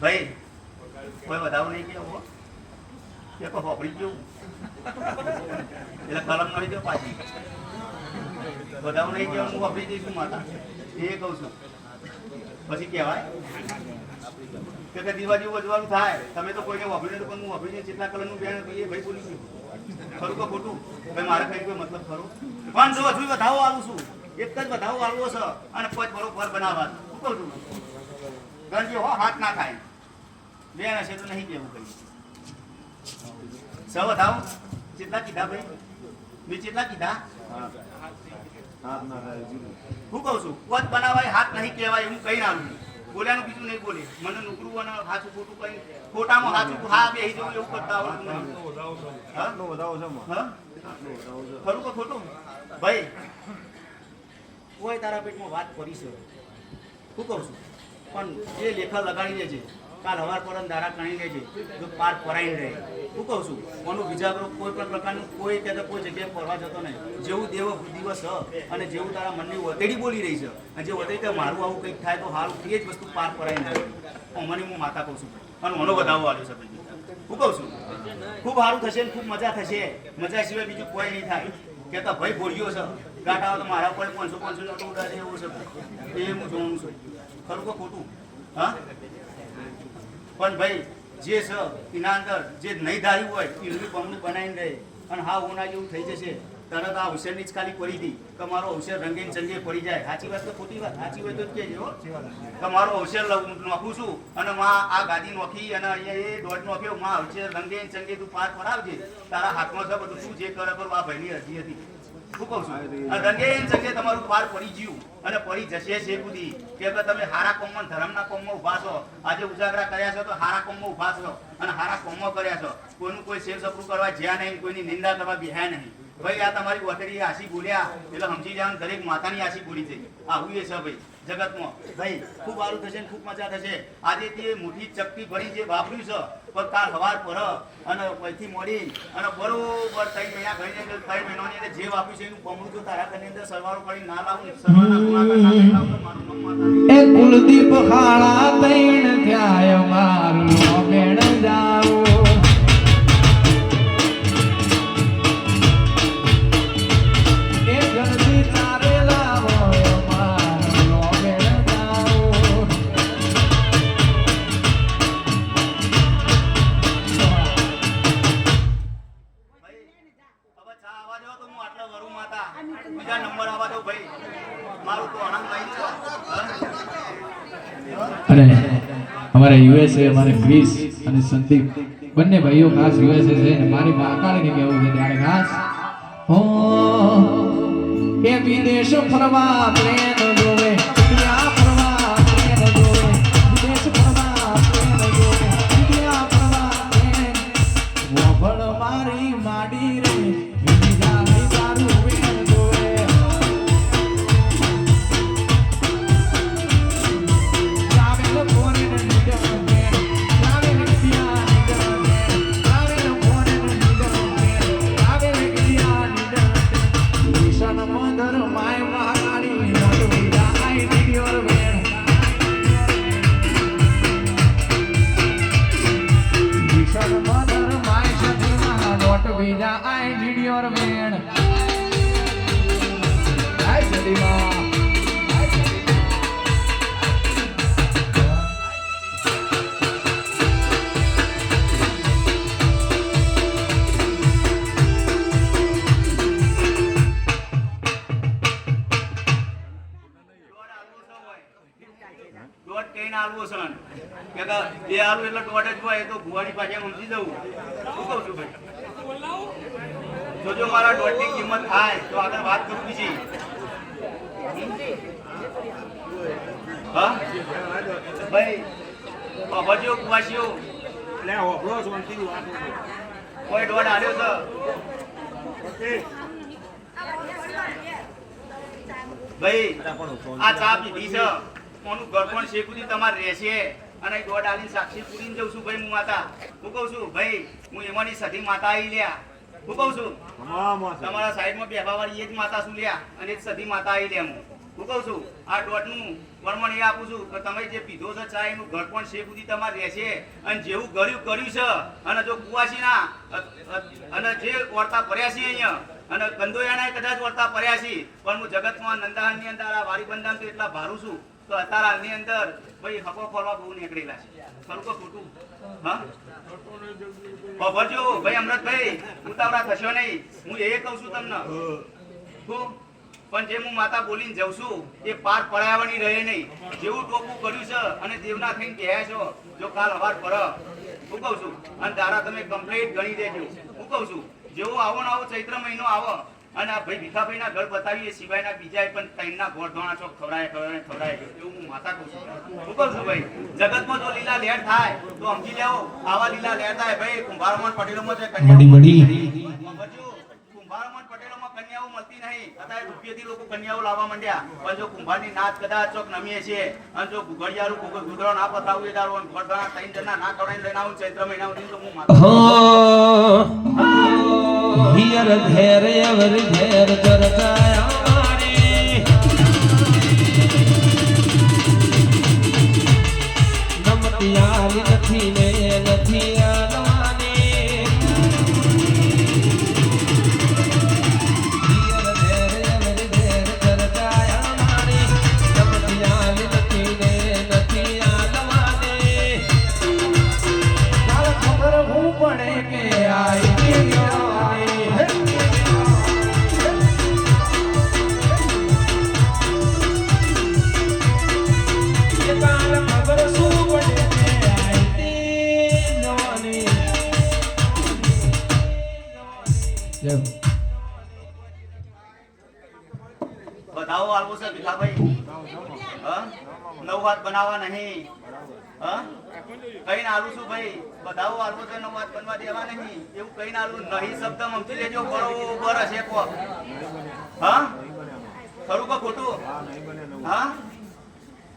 ભાઈ કોઈ વધારો નહીં કે હો કે કોઈ હોપડી ગયું એટલે કલમ નહીં દો પાછી વધારો નહીં કે હું હોપડી જઈશું માતા એ કહું છું પછી કહેવાય કે દીવા જેવું વજવાનું થાય તમે તો કોઈને હોપડી તો હું હોપડી જેટલા કલરનું બેન એ ભાઈ બોલી ગયું ખરું કે ખોટું ભાઈ મારે કઈ કોઈ મતલબ ખરો પણ જો હજુ વધાવો આવું છું એક જ વધાવો આવવો છે અને પોચ બરોબર બનાવવા શું કહું છું ગણજી હો હાથ ના થાય બેન હશે તો નહીં કેવું કઈ સૌ બતાવો કેટલા કીધા ભાઈ મેં કેટલા કીધા હું કહું છું પોત બનાવાય હાથ નહીં કહેવાય હું કઈ ના બોલ્યાનું બીજું નહીં બોલે મને નુકરું અને હાચું ખોટું કઈ ખોટામાં હાચું હા બે જવું એવું કરતા આવડતું નહીં ખરું કે ખોટું ભાઈ કોઈ તારા પેટમાં વાત કરી છે હું કહું છું પણ જે લેખા લગાડી લેજે કાલ હવાર પર દારા કણી લેજે જો પાર પરાઈને રહે હું કહું છું કોનું વિજાગરો કોઈ પણ પ્રકારનું કોઈ કહેતા કોઈ જગ્યાએ ફરવા જતો નહીં જેવું દેવ દિવસ અને જેવું તારા મનની વતેડી બોલી રહી છે અને જે વતેડી કે મારું આવું કંઈક થાય તો હારું એ જ વસ્તુ પાર પરાઈને રહે અમને હું માતા કહું છું અને મને વધાવો આવ્યો છે ભાઈ હું કહું છું ખૂબ સારું થશે ને ખૂબ મજા થશે મજા સિવાય બીજું કોઈ નહીં થાય કહેતા ભાઈ ભોળ્યો છે ગાંઠા તો મારા પર 500 નોટો ઉડાડે એવું છે એ હું જોઉં છું ખરું કે ખોટું હા પણ ભાઈ જે છે એના અંદર જે નહીં ધાર્યું હોય એનું બમણું બનાવીને રહે અને હા ઉના જેવું થઈ જશે તરત આ અવસરની જ ખાલી પડી હતી કે મારો અવસર રંગીન ચંગે પડી જાય સાચી વાત તો ખોટી વાત સાચી હોય તો જ કહેજો કે મારો અવસર નોખું છું અને માં આ ગાદી નોખી અને અહીંયા એ દોઢ નોખ્યો માં અવસર રંગીન ચંગે તું પાર પડાવજે તારા હાથમાં છે બધું શું જે કરે પર આ ભાઈની અરજી હતી શું કહું છું રંગીન ચંગે તમારું પાર પડી ગયું અને પડી જશે છે બુદ્ધિ કે તમે હારા કોમમાં ધર્મના કોમમાં ઉભા છો આજે ઉજાગરા કર્યા છો તો હારા કોમમાં ઉભા છો અને હારા કોમમાં કર્યા છો કોઈનું કોઈ સેવ સપરું કરવા જ્યાં નહીં કોઈની નિંદા કરવા બેહ્યા નહીં ભાઈ આ તમારી વતરી આશી બોલ્યા એટલે સમજી જવાનું દરેક માતાની આશી બોલી છે આવું એ છે ભાઈ જગતમાં ભાઈ ખૂબ સારું થશે ને ખૂબ મજા થશે આજે તે મોટી ચપટી ભરી જે વાપર્યું છે પણ કાલ હવાર પર અને પછી મોડી અને બરોબર 3 મહિના ગઈને 3 મહિનાની અંદર જે વાપર્યું છે એનું બમણું જો તારા ઘરની અંદર સરવાળો કરી ના લાવું સરવાળા ગુણાકાર ના લાવું મારું નામ માતા એ કુલદીપ ખાળા તૈણ થયા મારું બેણ જાઓ એ જલ્દી તારે લાવો મારું બેણ જાઓ હવે ચા આવવા દો તો હું આટલો વરું માતા બીજા નંબર આવવા દો ભાઈ મારું તો આનંદ લઈ છે અને અમારા યુએસએ અમારે ક્રિસ અને સંદીપ બંને ભાઈઓ ખાસ યુએસએ છે અને મારી માકાળીને કહેવું છે ત્યારે ખાસ હો એ વિદેશ ફરવા પ્લેન જોવે ત્યાં ફરવા પ્લેન જોવે વિદેશ ફરવા પ્લેન જોવે ત્યાં ફરવા પ્લેન વભળ મારી માડી રે બીજા નહીં તારું વેણ જોવે travel foreign leader man travel India leader man travel foreign leader man travel India leader mission mother my mahakali not vida I need your man mission mother my shatima not vida I need your man I shatima દોઢ કહીને આલવો છે કે બે આલુ એટલે દોઢ જ હોય એ તો ભુવાની પાસે સમજી જવું. શું કહું છું ભાઈ? જોજો મારા દોઢની કિંમત થાય તો આગળ વાત કરું બીજી. હા ભાઈ ભજ્યો કુવાસીઓ કોઈ દોઢ આલ્યો છે ભાઈ. આ ચા પીધી છે કોનું ઘર પણ શેકુથી તમારે રહેશે અને દોઢ આલીને સાક્ષી પૂરીને જઉં છું ભાઈ હું માતા. હું કહું છું ભાઈ હું એમાંની સધી માતા આવી લ્યા. હું કહું છું તમારા સાઈડમાં બેહવા વાળી એ જ માતા છું લ્યા અને એ જ સધી માતા આવી લ્યા. હું કહું છું આ દોઢનું વર્મણ એ આપું છું કે તમે જે પીધો છે ચા એનું ઘર પણ શેકુથી તમારે રહેશે અને જેવું કર્યું છે અને જો કુવાસીના અને જે વર્તા ભર્યા છે અહીંયા અને કંદોયાના કદાચ વર્તા ભર્યા છે પણ હું જગતમાં નંદાહાની અંદર આ વારી બંધામ તો એટલા ભારું છું તો અત્યારે હાલની અંદર ભાઈ હકો ફરવા બહુ નીકળેલા છે. ખરું કે ખોટું? હા ભરજો ભાઈ અમૃતભાઈ ઉતાવળા થશો નહીં. હું એ કહું છું તમને શું પણ જે હું માતા બોલીને જઉં છું એ પાર પડાવવાની રહે નહીં. જેવું ટોપું કર્યું છે અને દેવના થઈને કહ્યા છો જો કાલ હવાર પર હું કહું છું અને તારા તમે કમ્પ્લીટ ગણી દેજો. હું કહું છું જેવો આવો ને આવો ચૈત્ર મહિનો આવો અને આ ભાઈ ભીખાભાઈના ઘર બતાવીએ સિવાયના બીજા પણ ત્રણના ગોળધોણા ચોક ખવડાય એવું હું માતા કહું છું. શું કહું છું ભાઈ જગતમાં જો લીલા લહેર થાય તો સમજી લેવો આવા લીલા લહેર થાય ભાઈ. કુંભારમણ પટેલોમાં છે કુંભારમણ પટેલોમાં કન્યાઓ મળતી નહીં. અત્યારે રૂપિયાથી લોકો કન્યાઓ લાવવા માંડ્યા પણ જો કુંભારની નાચ કદાચ ચોક નમીએ છે અને જો ઘડિયાળું ગુગળો ના પતાવું એ દારૂ અને ગોળધોણા ત્રણ જણા ના ખવડાવીને લઈને આવું ચૈત્ર મહિના સુધી તો હું માતા હિયર ધેર અવર ધેર ચર્ચાયા મારી નમતી આલી નથી ને નથી આલવાની હિયર ધેર અવર ધેર ચર્ચાયા મારી નમતી આલી નથી ને નથી આલવાની તારે ખબર હું પડે કે આઈ બધાઓ આલવો છે ભીખાભાઈ. હા નવ વાત બનાવવા નહીં. હા કઈને આલું છું ભાઈ બધાઓ આલવો છે નવ વાત બનવા દેવા નહીં એવું કઈને આલું નહીં શબ્દ સમજી લેજો બરોબર હશે કો. હા ખરું કે ખોટું? હા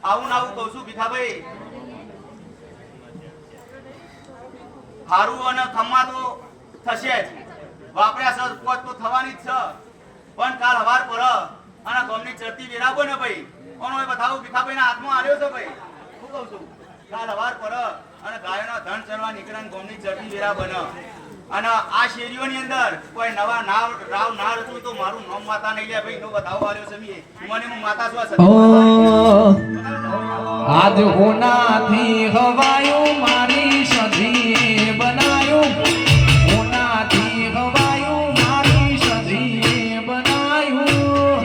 આવું ના આવું કહું છું ભીખાભાઈ. હારું અને ખમ્મા તો થશે જ વાપર્યા સર પોત તો થવાની જ છે પણ કાલ હવાર પર અને ગમની ચડતી વેરાબો ને ભાઈ કોનો બતાવું ભીખાભાઈ ના હાથમાં આવ્યો છે ભાઈ. શું કહું છું કાલ હવાર પર અને ગાયોના ધન ચરવા નીકળ્યા ગમની ચડતી વેરા બને અને આ શેરીઓની અંદર કોઈ નવા રાવ ના રચું તો મારું નામ માતા નહીં લે ભાઈ નો બતાવો આવ્યો છે મને હું માતા છું. આજ હોનાથી હવાયું મારી સધી બનાયું હોનાથી હવાયું મારી સધી બનાયું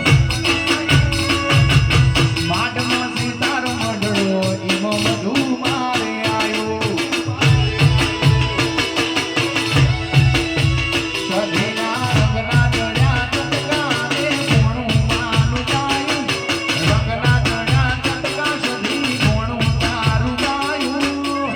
માટમાં સિતાર મડળો એમાં બધું મારે આવ્યું સધીના રંગના જડ્યા ચટકા એ કોણું માનું ગાયું રંગના જડ્યા ચટકા સધી કોણું તારું ગાયું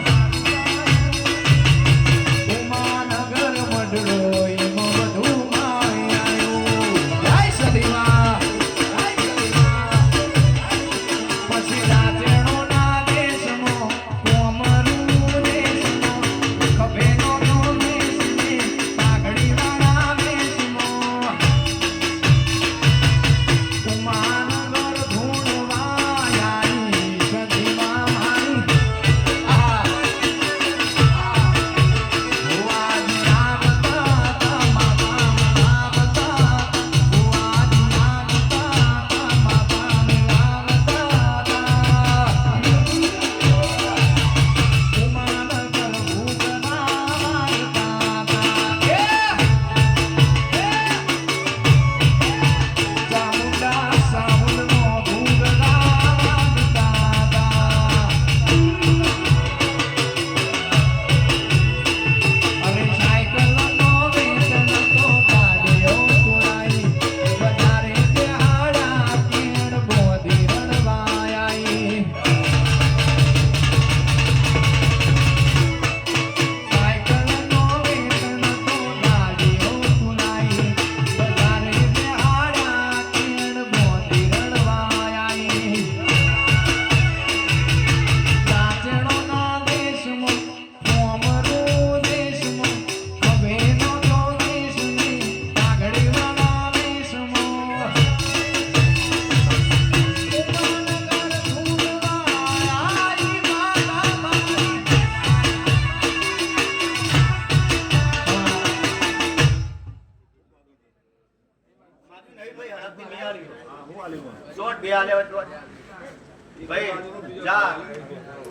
ભાઈ જા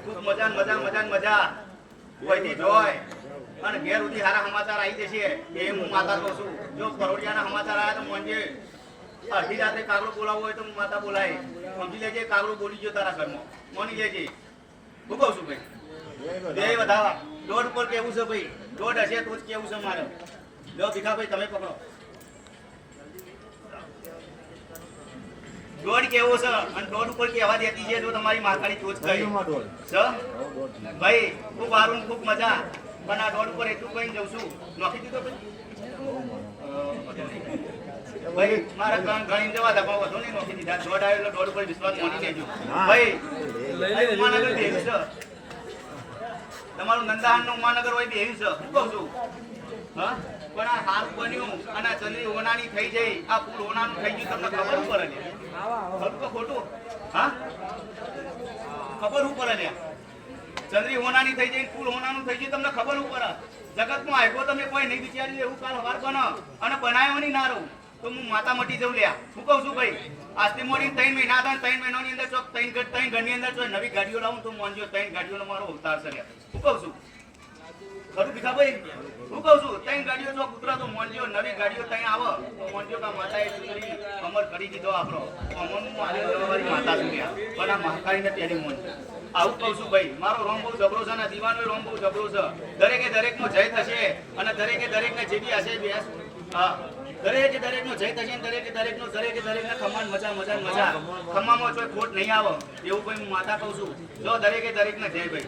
ખૂબ મજા ને મજા મજા ને મજા કોઈથી જોય અને ઘેર સુધી સારા સમાચાર આવી જશે એ હું માતા કહું છું. જો કરોડિયાના સમાચાર આવ્યા તો મોંજે અડધી રાત્રે કાગડો બોલાવવો હોય તો હું માતા બોલાય. સમજી લેજે કાગડો બોલી ગયો તારા ઘરમાં મોની લેજે. હું કહું છું ભાઈ બે વધાવા દોઢ ઉપર કેવું છે ભાઈ દોઢ હશે તો જ કેવું છે મારે. લો ભીખાભાઈ તમે પકડો દોઢ કેવો છે અને દોઢ ઉપર કેવા દેતી છે જો તમારી માતાની ચોચ કહી છે ભાઈ ખૂબ સારું ખૂબ મજા પણ આ દોઢ ઉપર એટલું કઈ જઉં છું નોખી દીધો ભાઈ મારા ગણી જવા દા પણ વધુ નહીં નોખી દીધા દોઢ આવ્યો એટલે દોઢ ઉપર વિશ્વાસ મોની લેજો ભાઈ ઉમાનગર દેવી છે તમારું નંદાહાન નું ઉમાનગર હોય દેવી છે હું કહું છું હા પણ આ હાલ બન્યું અને આ ચંદ્રી હોનાની થઈ જઈ આ ફૂલ હોનાનું થઈ ગયું તમને ખબર ઉપર ખરું કે ખોટું હા ખબર ઉપર ચંદ્રી હોનાની થઈ જઈ ફૂલ હોનાનું થઈ ગયું તમને ખબર ઉપર જગતમાં આવ્યો તમે કોઈ નહીં વિચાર્યું એવું કાલ હવાર બનો અને બનાવ્યો નહીં ના રહું તો હું માતા મટી જઉં લ્યા. હું કહું છું ભાઈ આજથી મોડી 3 મહિના હતા 3 મહિનાની અંદર ચોક 3 ઘરની અંદર જો નવી ગાડીઓ લાવું તો મોંજો 3 ગાડીઓનો મારો અવતાર છે લ્યા. હું કહું છું ખરું ભીખાભાઈ હું કહું છું 3 ગાડીઓ જો કૂતરા તો મોંજો નવી ગાડીઓ ત્યાં આવો તો મોંજો કા માતાએ છોકરી અમર કરી દીધો આપણો અમરનું મારી માતા છું લ્યા. પણ આ મહાકાળીને તેની મોંજો આવું કહું છું ભાઈ મારો રોમ બહુ જબરો છે અને દીવાનો રોમ બહુ જબરો છે. દરેકે દરેકનો જય થશે અને દરેકે દરેકને જે બી હશે બેસ હા દરેકે દરેકનો જય થશે દરેકે દરેકને ખમાન મજા મજા મજા ખમામાં કોઈ ખોટ નહીં આવે એવું ભાઈ હું માતા કહું છું. જો દરેકે દરેકને જય ભાઈ